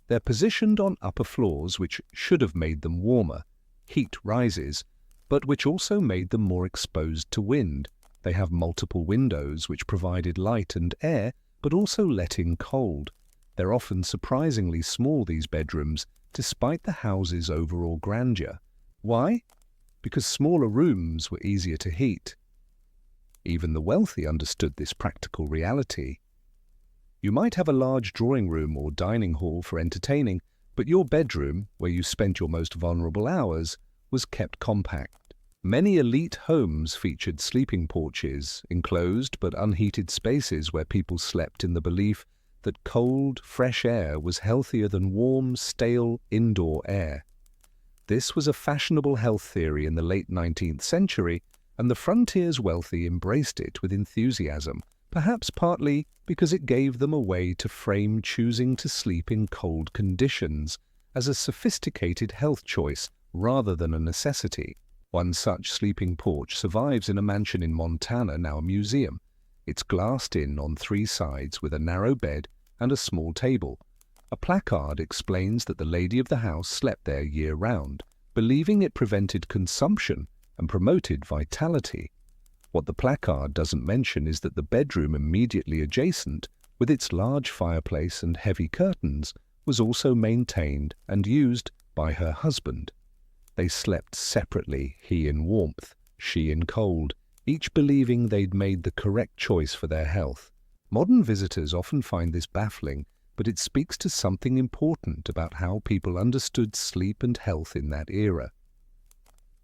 They're positioned on upper floors which should have made them warmer. Heat rises, but which also made them more exposed to wind. They have multiple windows which provided light and air, but also let in cold. They're often surprisingly small, these bedrooms, despite the house's overall grandeur. Why? Because smaller rooms were easier to heat. Even the wealthy understood this practical reality. You might have a large drawing room or dining hall for entertaining, but your bedroom, where you spent your most vulnerable hours, was kept compact. Many elite homes featured sleeping porches, enclosed but unheated spaces where people slept in the belief that cold, fresh air was healthier than warm, stale, indoor air. This was a fashionable health theory in the late 19th century, and the frontier's wealthy embraced it with enthusiasm, perhaps partly because it gave them a way to frame choosing to sleep in cold conditions as a sophisticated health choice rather than a necessity. One such sleeping porch survives in a mansion in Montana, now a museum. It's glassed in on 3 sides with a narrow bed and a small table. A placard explains that the lady of the house slept there year-round, believing it prevented consumption and promoted vitality. What the placard doesn't mention is that the bedroom immediately adjacent, with its large fireplace and heavy curtains, was also maintained and used by her husband. They slept separately, he in warmth, she in cold, each believing they'd made the correct choice for their health. Modern visitors often find this baffling, but it speaks to something important about how people understood sleep and health in that era.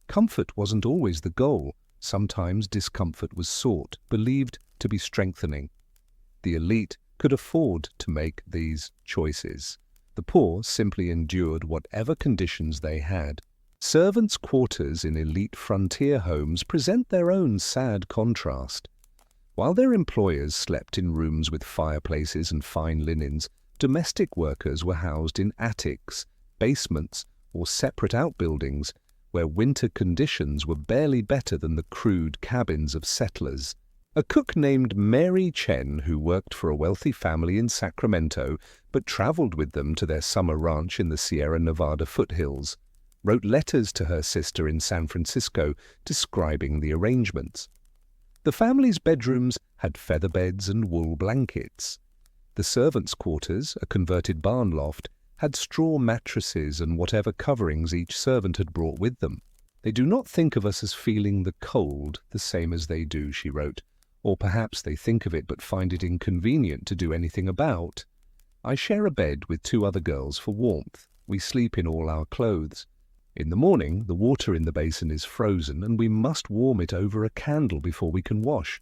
Comfort wasn't always the goal. Sometimes discomfort was sought, believed to be strengthening. The elite could afford to make these choices. The poor simply endured whatever conditions they had. Servants' quarters in elite frontier homes present their own sad contrast. While their employers slept in rooms with fireplaces and fine linens, domestic workers were housed in attics, basements, or separate outbuildings where winter conditions were barely better than the crude cabins of settlers. A cook named Mary Chen, who worked for a wealthy family in Sacramento but traveled with them to their summer ranch in the Sierra Nevada foothills, wrote letters to her sister in San Francisco describing the arrangements. The family's bedrooms had feather beds and wool blankets. The servants' quarters, a converted barn loft, had straw mattresses and whatever coverings each servant had brought with them. They do not think of us as feeling the cold the same as they do, she wrote, or perhaps they think of it but find it inconvenient to do anything about. I share a bed with 2 other girls for warmth. We sleep in all our clothes. In the morning, the water in the basin is frozen and we must warm it over a candle before we can wash.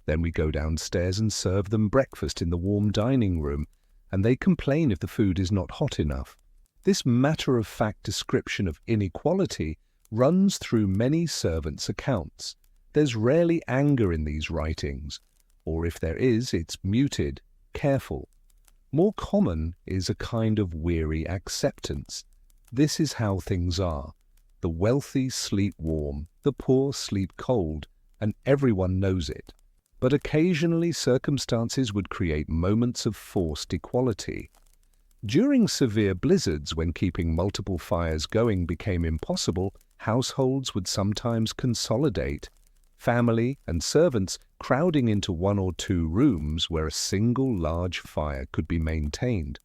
Then we go downstairs and serve them breakfast in the warm dining room, and they complain if the food is not hot enough. This matter-of-fact description of inequality runs through many servants' accounts. There's rarely anger in these writings, or if there is, it's muted, careful. More common is a kind of weary acceptance. This is how things are. The wealthy sleep warm, the poor sleep cold, and everyone knows it. But occasionally circumstances would create moments of forced equality. During severe blizzards, when keeping multiple fires going became impossible, households would sometimes consolidate, family and servants crowding into 1 or 2 rooms where a single large fire could be maintained.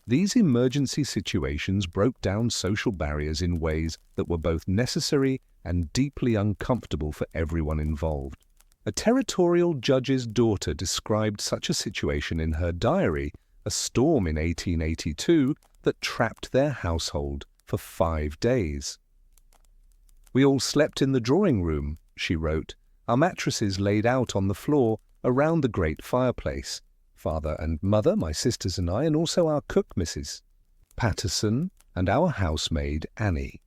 These emergency situations broke down social barriers in ways that were both necessary and deeply uncomfortable for everyone involved. A territorial judge's daughter described such a situation in her diary, a storm in 1882 that trapped their household for 5 days. "We all slept in the drawing room," she wrote, "our mattresses laid out on the floor around the great fireplace. Father and mother, my sisters and I, and also our cook, Mrs. Patterson, and our housemaid, Annie.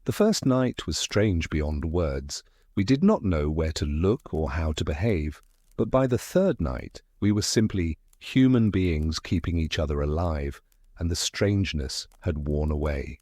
The first night was strange beyond words. We did not know where to look or how to behave, but by the 3rd night we were simply human beings keeping each other alive, and the strangeness had worn away.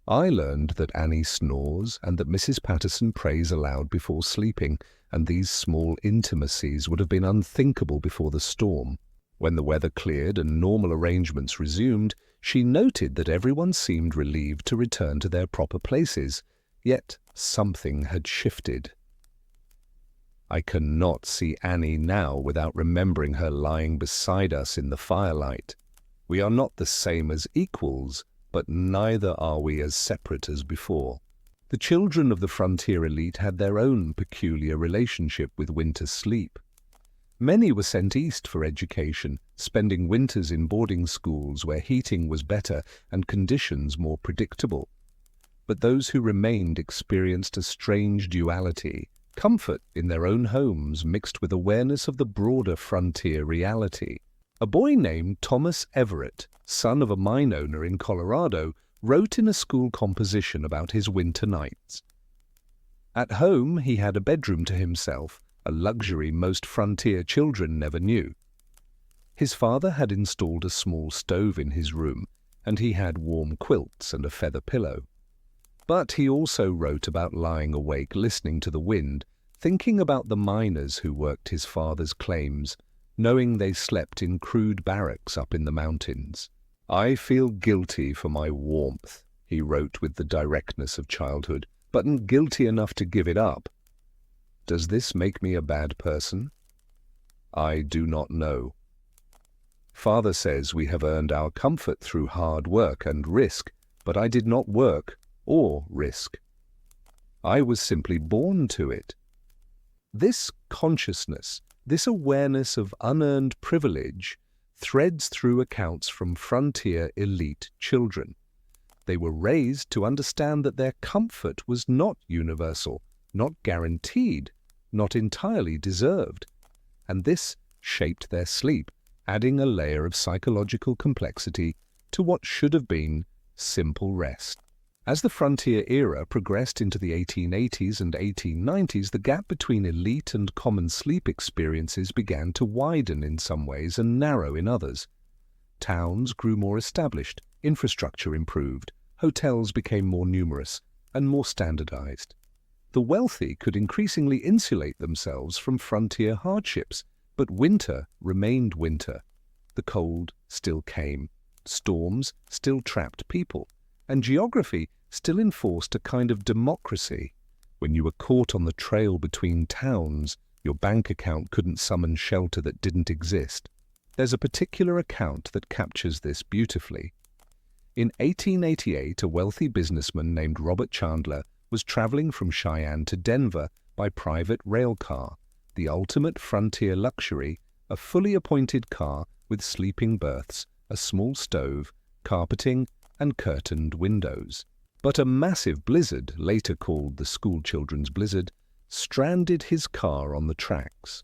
I learned that Annie snores and that Mrs. Patterson prays aloud before sleeping, and these small intimacies would have been unthinkable before the storm. When the weather cleared and normal arrangements resumed, she noted that everyone seemed relieved to return to their proper places, yet something had shifted. I cannot see Annie now without remembering her lying beside us in the firelight. We are not the same as equals, but neither are we as separate as before. The children of the frontier elite had their own peculiar relationship with winter sleep. Many were sent east for education, spending winters in boarding schools where heating was better and conditions more predictable. But those who remained experienced a strange duality, comfort in their own homes mixed with awareness of the broader frontier reality. A boy named Thomas Everett, son of a mine owner in Colorado, wrote in a school composition about his winter nights. At home he had a bedroom to himself, a luxury most frontier children never knew. His father had installed a small stove in his room, and he had warm quilts and a feather pillow. But he also wrote about lying awake listening to the wind, thinking about the miners who worked his father's claims, knowing they slept in crude barracks up in the mountains. "I feel guilty for my warmth," he wrote with the directness of childhood, "but guilty enough to give it up. Does this make me a bad person? I do not know. Father says we have earned our comfort through hard work and risk, but I did not work or risk. I was simply born to it." This consciousness, this awareness of unearned privilege, threads through accounts from frontier elite children. They were raised to understand that their comfort was not universal, not guaranteed, not entirely deserved. And this shaped their sleep, adding a layer of psychological complexity to what should have been simple rest. As the frontier era progressed into the 1880s and 1890s, the gap between elite and common sleep experiences began to widen in some ways and narrow in others. Towns grew more established, infrastructure improved, hotels became more numerous and more standardized. The wealthy could increasingly insulate themselves from frontier hardships, but winter remained winter. The cold still came, storms still trapped people, and geography still enforced a kind of democracy. When you were caught on the trail between towns, your bank account couldn't summon shelter that didn't exist. There's a particular account that captures this beautifully. In 1888, a wealthy businessman named Robert Chandler was traveling from Cheyenne to Denver by private rail car, the ultimate frontier luxury, a fully appointed car with sleeping berths, a small stove, carpeting, and curtained windows. But a massive blizzard, later called the schoolchildren's blizzard, stranded his car on the tracks.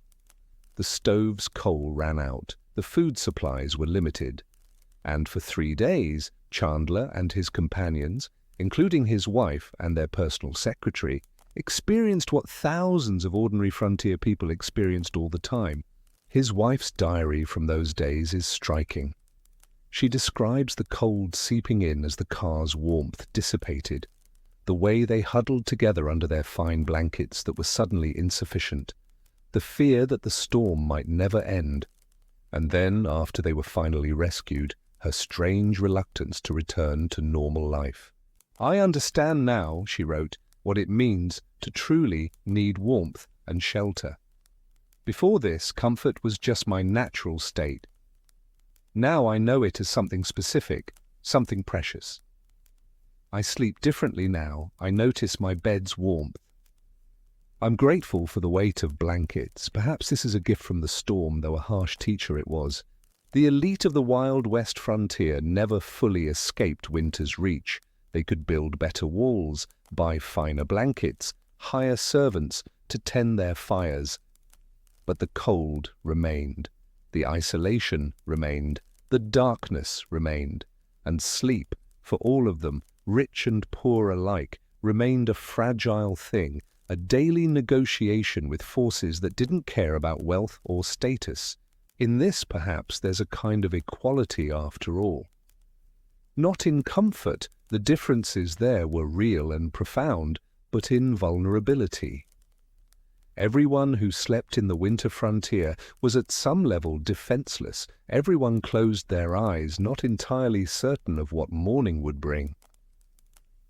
The stove's coal ran out, the food supplies were limited, and for 3 days, Chandler and his companions, including his wife and their personal secretary, experienced what thousands of ordinary frontier people experienced all the time. His wife's diary from those days is striking. She describes the cold seeping in as the car's warmth dissipated, the way they huddled together under their fine blankets that were suddenly insufficient, the fear that the storm might never end, and then, after they were finally rescued, her strange reluctance to return to normal life. "I understand now," she wrote, "what it means to truly need warmth and shelter. Before this, comfort was just my natural state. Now I know it as something specific, something precious. I sleep differently now. I notice my bed's warmth. I'm grateful for the weight of blankets. Perhaps this is a gift from the storm, though a harsh teacher it was. The elite of the Wild West frontier never fully escaped winter's reach. They could build better walls, buy finer blankets, hire servants to tend their fires. But the cold remained. The isolation remained, the darkness remained, and sleep, for all of them, rich and poor alike, remained a fragile thing, a daily negotiation with forces that didn't care about wealth or status. In this, perhaps, there's a kind of equality after all. Not in comfort, the differences there were real and profound, but in vulnerability. Everyone who slept in the winter frontier was at some level defenseless. Everyone closed their eyes, not entirely certain of what morning would bring.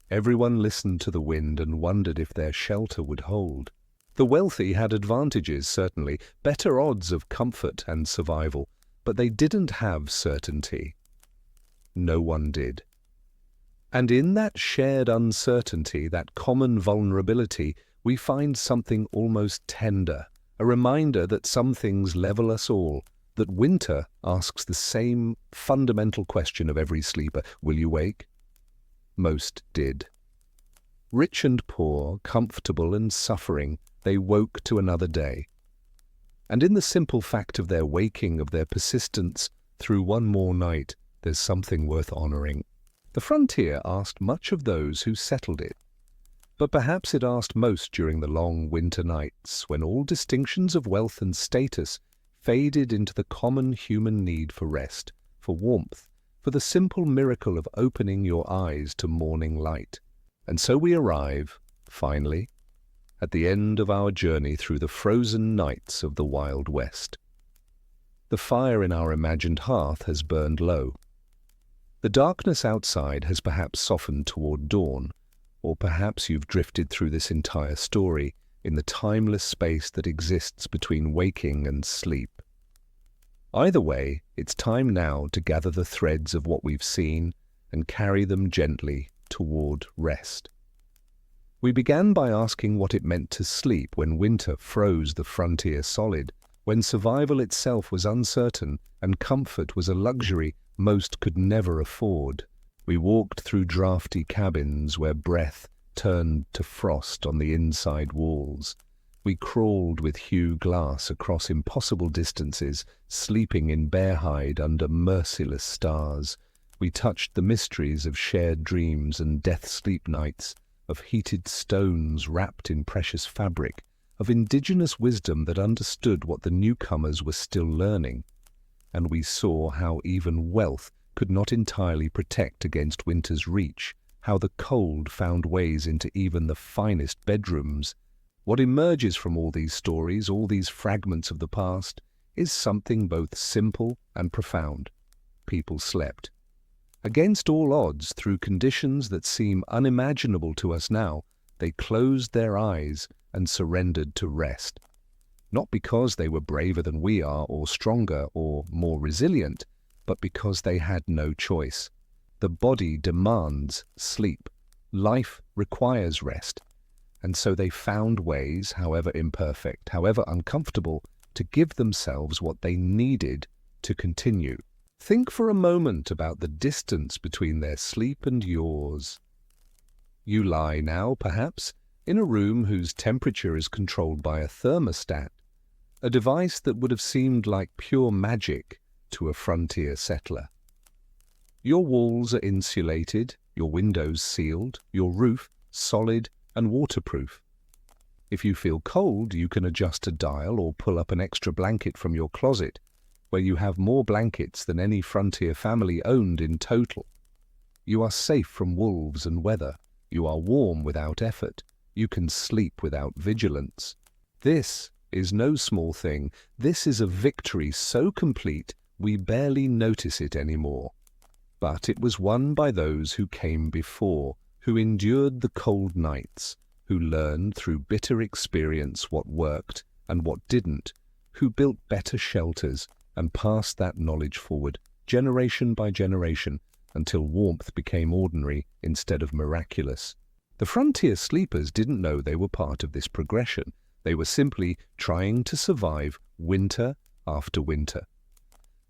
Everyone listened to the wind and wondered if their shelter would hold. The wealthy had advantages, certainly, better odds of comfort and survival, but they didn't have certainty. No one did. And in that shared uncertainty, that common vulnerability, we find something almost tender, a reminder that some things level us all, that winter asks the same fundamental question of every sleeper: will you wake? Most did. Rich and poor, comfortable and suffering, they woke to another day. And in the simple fact of their waking, of their persistence through one more night, there's something worth honoring. The frontier asked much of those who settled it. But perhaps it asked most during the long winter nights, when all distinctions of wealth and status faded into the common human need for rest, for warmth, for the simple miracle of opening your eyes to morning light. And so we arrive, finally, at the end of our journey through the frozen nights of the Wild West. The fire in our imagined hearth has burned low. The darkness outside has perhaps softened toward dawn, or perhaps you've drifted through this entire story in the timeless space that exists between waking and sleep. Either way, it's time now to gather the threads of what we've seen and carry them gently toward rest. We began by asking what it meant to sleep when winter froze the frontier solid, when survival itself was uncertain and comfort was a luxury most could never afford. We walked through drafty cabins where breath turned to frost on the inside walls. We crawled with hue glass across impossible distances, sleeping in bear hide under merciless stars. We touched the mysteries of shared dreams and death-sleep nights, of heated stones wrapped in precious fabric, of indigenous wisdom that understood what the newcomers were still learning. And we saw how even wealth could not entirely protect against winter's reach, how the cold found ways into even the finest bedrooms. What emerges from all these stories, all these fragments of the past, is something both simple and profound. People slept. Against all odds, through conditions that seem unimaginable to us now, they closed their eyes and surrendered to rest. Not because they were braver than we are, or stronger, or more resilient, but because they had no choice. The body demands sleep. Life requires rest. And so they found ways, however imperfect, however uncomfortable, to give themselves what they needed to continue. Think for a moment about the distance between their sleep and yours. You lie now, perhaps, in a room whose temperature is controlled by a thermostat, a device that would have seemed like pure magic to a frontier settler. Your walls are insulated, your windows sealed, your roof solid and waterproof. If you feel cold, you can adjust a dial or pull up an extra blanket from your closet, where you have more blankets than any frontier family owned in total. You are safe from wolves and weather. You are warm without effort. You can sleep without vigilance. This is no small thing. This is a victory so complete we barely notice it anymore. But it was won by those who came before, who endured the cold nights, who learned through bitter experience what worked and what didn't, who built better shelters and passed that knowledge forward, generation by generation, until warmth became ordinary instead of miraculous. The frontier sleepers didn't know they were part of this progression. They were simply trying to survive winter after winter.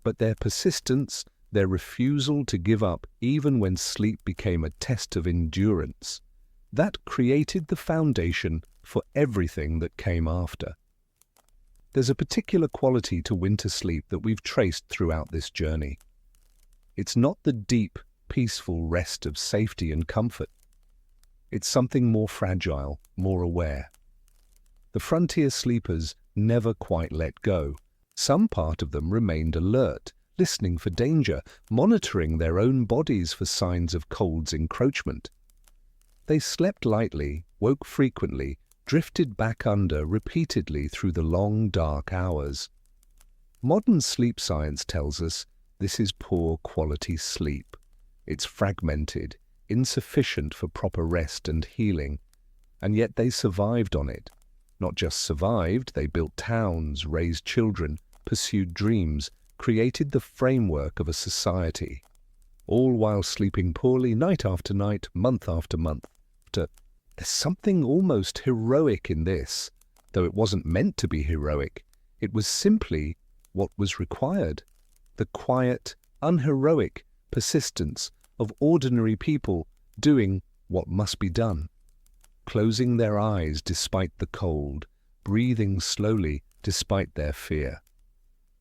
But their persistence, their refusal to give up even when sleep became a test of endurance, that created the foundation for everything that came after. There's a particular quality to winter sleep that we've traced throughout this journey. It's not the deep, peaceful rest of safety and comfort. It's something more fragile, more aware. The frontier sleepers never quite let go. Some part of them remained alert, listening for danger, monitoring their own bodies for signs of cold's encroachment. They slept lightly, woke frequently, drifted back under repeatedly through the long, dark hours. Modern sleep science tells us this is poor quality sleep. It's fragmented, insufficient for proper rest and healing, and yet they survived on it. Not just survived, they built towns, raised children, pursued dreams, created the framework of a society, all while sleeping poorly night after night, month after month. There's something almost heroic in this, though it wasn't meant to be heroic. It was simply what was required. The quiet, unheroic persistence of ordinary people doing what must be done. Closing their eyes despite the cold, breathing slowly despite their fear.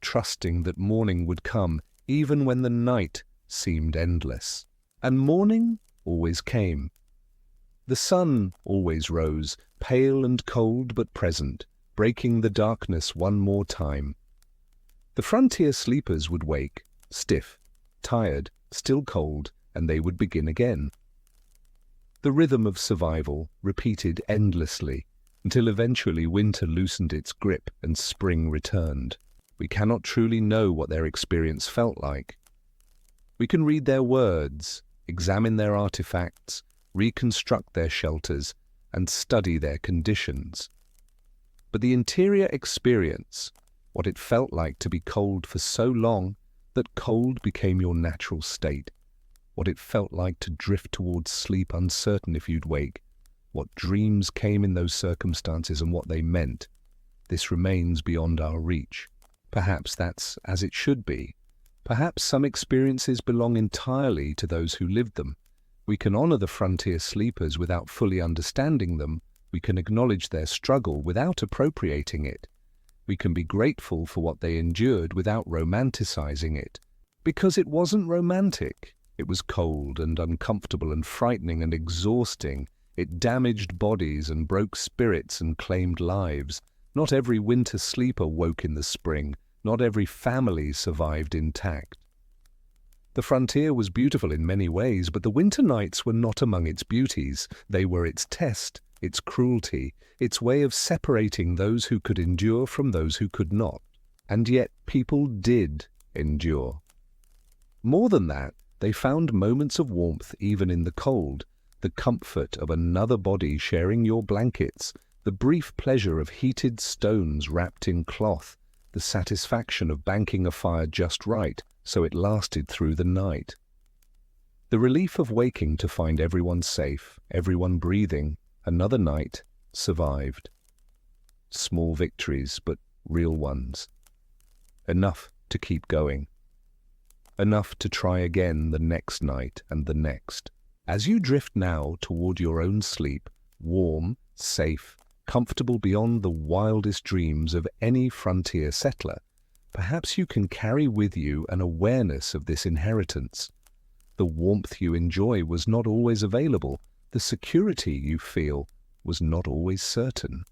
Trusting that morning would come even when the night seemed endless. And morning always came. The sun always rose, pale and cold but present, breaking the darkness one more time. The frontier sleepers would wake, stiff, tired, still cold, and they would begin again. The rhythm of survival repeated endlessly, until eventually winter loosened its grip and spring returned. We cannot truly know what their experience felt like. We can read their words, examine their artifacts, reconstruct their shelters, and study their conditions. But the interior experience, what it felt like to be cold for so long that cold became your natural state, what it felt like to drift towards sleep uncertain if you'd wake, what dreams came in those circumstances and what they meant, this remains beyond our reach. Perhaps that's as it should be. Perhaps some experiences belong entirely to those who lived them. We can honor the frontier sleepers without fully understanding them. We can acknowledge their struggle without appropriating it. We can be grateful for what they endured without romanticizing it. Because it wasn't romantic. It was cold and uncomfortable and frightening and exhausting. It damaged bodies and broke spirits and claimed lives. Not every winter sleeper woke in the spring. Not every family survived intact. The frontier was beautiful in many ways, but the winter nights were not among its beauties. They were its test, its cruelty, its way of separating those who could endure from those who could not. And yet people did endure. More than that, they found moments of warmth even in the cold, the comfort of another body sharing your blankets, the brief pleasure of heated stones wrapped in cloth, the satisfaction of banking a fire just right so it lasted through the night. The relief of waking to find everyone safe, everyone breathing, another night, survived. Small victories, but real ones. Enough to keep going. Enough to try again the next night and the next. As you drift now toward your own sleep, warm, safe, comfortable beyond the wildest dreams of any frontier settler, perhaps you can carry with you an awareness of this inheritance. The warmth you enjoy was not always available. The security you feel was not always certain.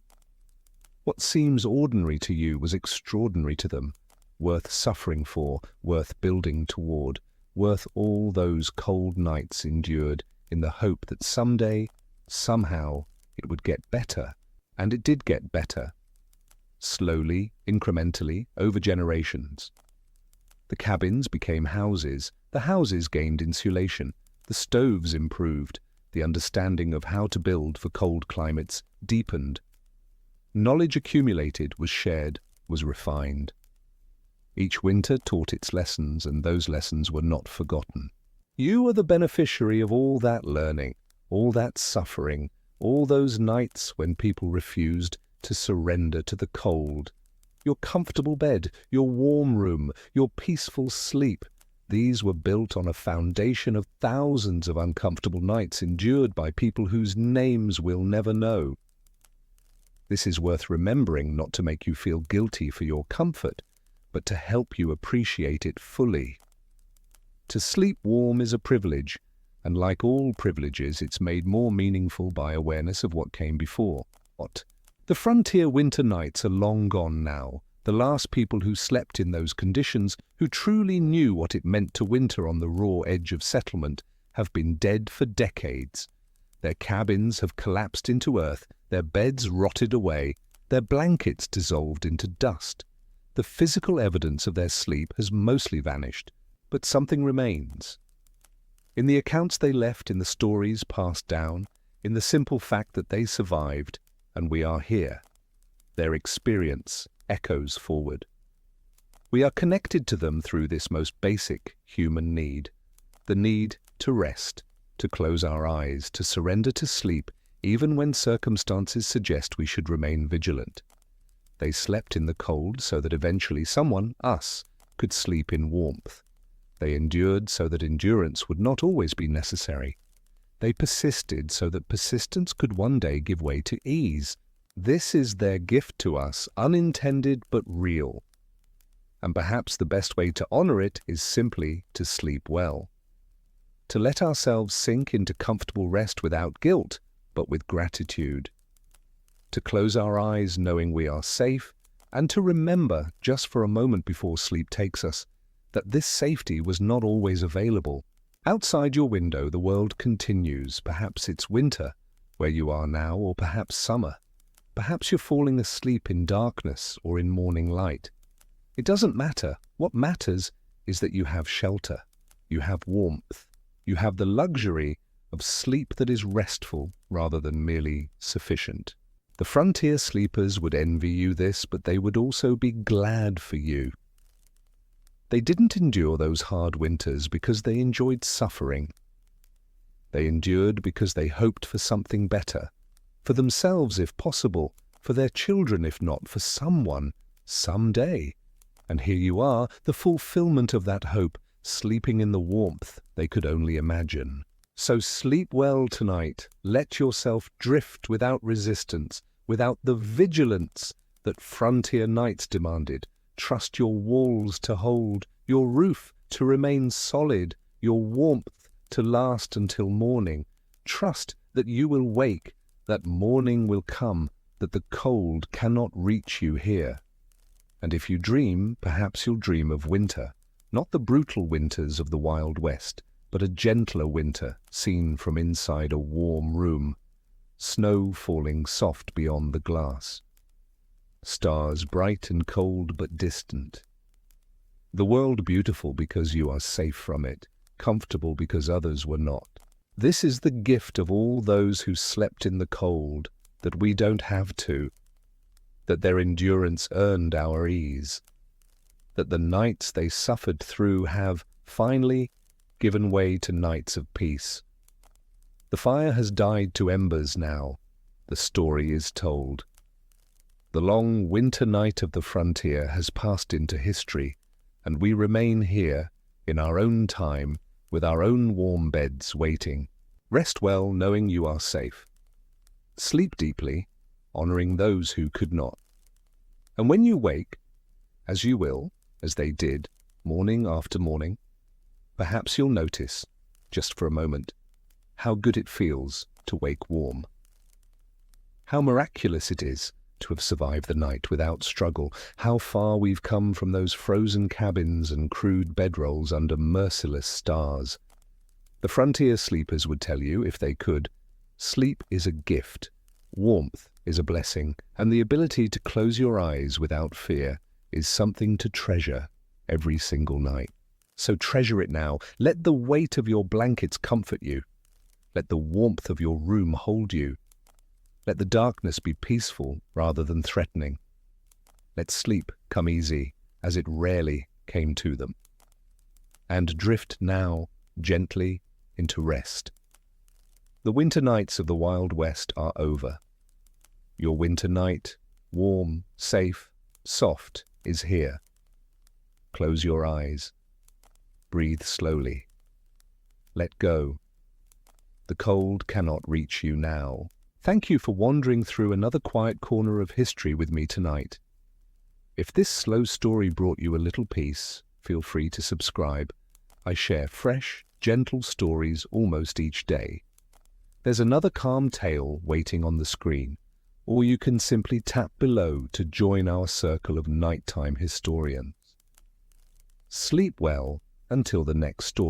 What seems ordinary to you was extraordinary to them, worth suffering for, worth building toward, worth all those cold nights endured in the hope that someday, somehow, it would get better. And it did get better. Slowly, incrementally, over generations. The cabins became houses, the houses gained insulation, the stoves improved, the understanding of how to build for cold climates deepened. Knowledge accumulated was shared, was refined. Each winter taught its lessons, and those lessons were not forgotten. You are the beneficiary of all that learning, all that suffering, all those nights when people refused to surrender to the cold. Your comfortable bed, your warm room, your peaceful sleep, these were built on a foundation of thousands of uncomfortable nights endured by people whose names we'll never know. This is worth remembering, not to make you feel guilty for your comfort, but to help you appreciate it fully. To sleep warm is a privilege, and like all privileges, it's made more meaningful by awareness of what came before. What? The frontier winter nights are long gone now. The last people who slept in those conditions, who truly knew what it meant to winter on the raw edge of settlement, have been dead for decades. Their cabins have collapsed into earth, their beds rotted away, their blankets dissolved into dust. The physical evidence of their sleep has mostly vanished, but something remains. In the accounts they left, in the stories passed down, in the simple fact that they survived, and we are here. Their experience echoes forward. We are connected to them through this most basic human need, the need to rest, to close our eyes, to surrender to sleep, even when circumstances suggest we should remain vigilant. They slept in the cold so that eventually someone, us, could sleep in warmth. They endured so that endurance would not always be necessary. They persisted so that persistence could one day give way to ease. This is their gift to us, unintended but real. And perhaps the best way to honor it is simply to sleep well. To let ourselves sink into comfortable rest without guilt, but with gratitude. To close our eyes knowing we are safe, and to remember, just for a moment before sleep takes us, that this safety was not always available. Outside your window, the world continues. Perhaps it's winter, where you are now, or perhaps summer. Perhaps you're falling asleep in darkness or in morning light. It doesn't matter. What matters is that you have shelter, you have warmth, you have the luxury of sleep that is restful rather than merely sufficient. The frontier sleepers would envy you this, but they would also be glad for you. They didn't endure those hard winters because they enjoyed suffering. They endured because they hoped for something better, for themselves if possible, for their children if not, for someone, someday. And here you are, the fulfillment of that hope, sleeping in the warmth they could only imagine. So sleep well tonight. Let yourself drift without resistance, without the vigilance that frontier nights demanded. Trust your walls to hold, your roof to remain solid, your warmth to last until morning. Trust that you will wake, that morning will come, that the cold cannot reach you here. And if you dream, perhaps you'll dream of winter, not the brutal winters of the Wild West, but a gentler winter seen from inside a warm room. Snow falling soft beyond the glass. Stars bright and cold but distant. The world beautiful because you are safe from it, comfortable because others were not. This is the gift of all those who slept in the cold, that we don't have to, that their endurance earned our ease, that the nights they suffered through have, finally, given way to nights of peace. The fire has died to embers now. The story is told. The long winter night of the frontier has passed into history, and we remain here, in our own time, with our own warm beds waiting. Rest well, knowing you are safe. Sleep deeply, honoring those who could not. And when you wake, as you will, as they did, morning after morning, perhaps you'll notice, just for a moment, how good it feels to wake warm. How miraculous it is to have survived the night without struggle. How far we've come from those frozen cabins and crude bedrolls under merciless stars. The frontier sleepers would tell you, if they could, sleep is a gift, warmth is a blessing, and the ability to close your eyes without fear is something to treasure every single night. So treasure it now. Let the weight of your blankets comfort you. Let the warmth of your room hold you. Let the darkness be peaceful rather than threatening. Let sleep come easy, as it rarely came to them. And drift now, gently, into rest. The winter nights of the Wild West are over. Your winter night, warm, safe, soft, is here. Close your eyes. Breathe slowly. Let go. The cold cannot reach you now. Thank you for wandering through another quiet corner of history with me tonight. If this slow story brought you a little peace, feel free to subscribe. I share fresh, gentle stories almost each day. There's another calm tale waiting on the screen, or you can simply tap below to join our circle of nighttime historians. Sleep well until the next story.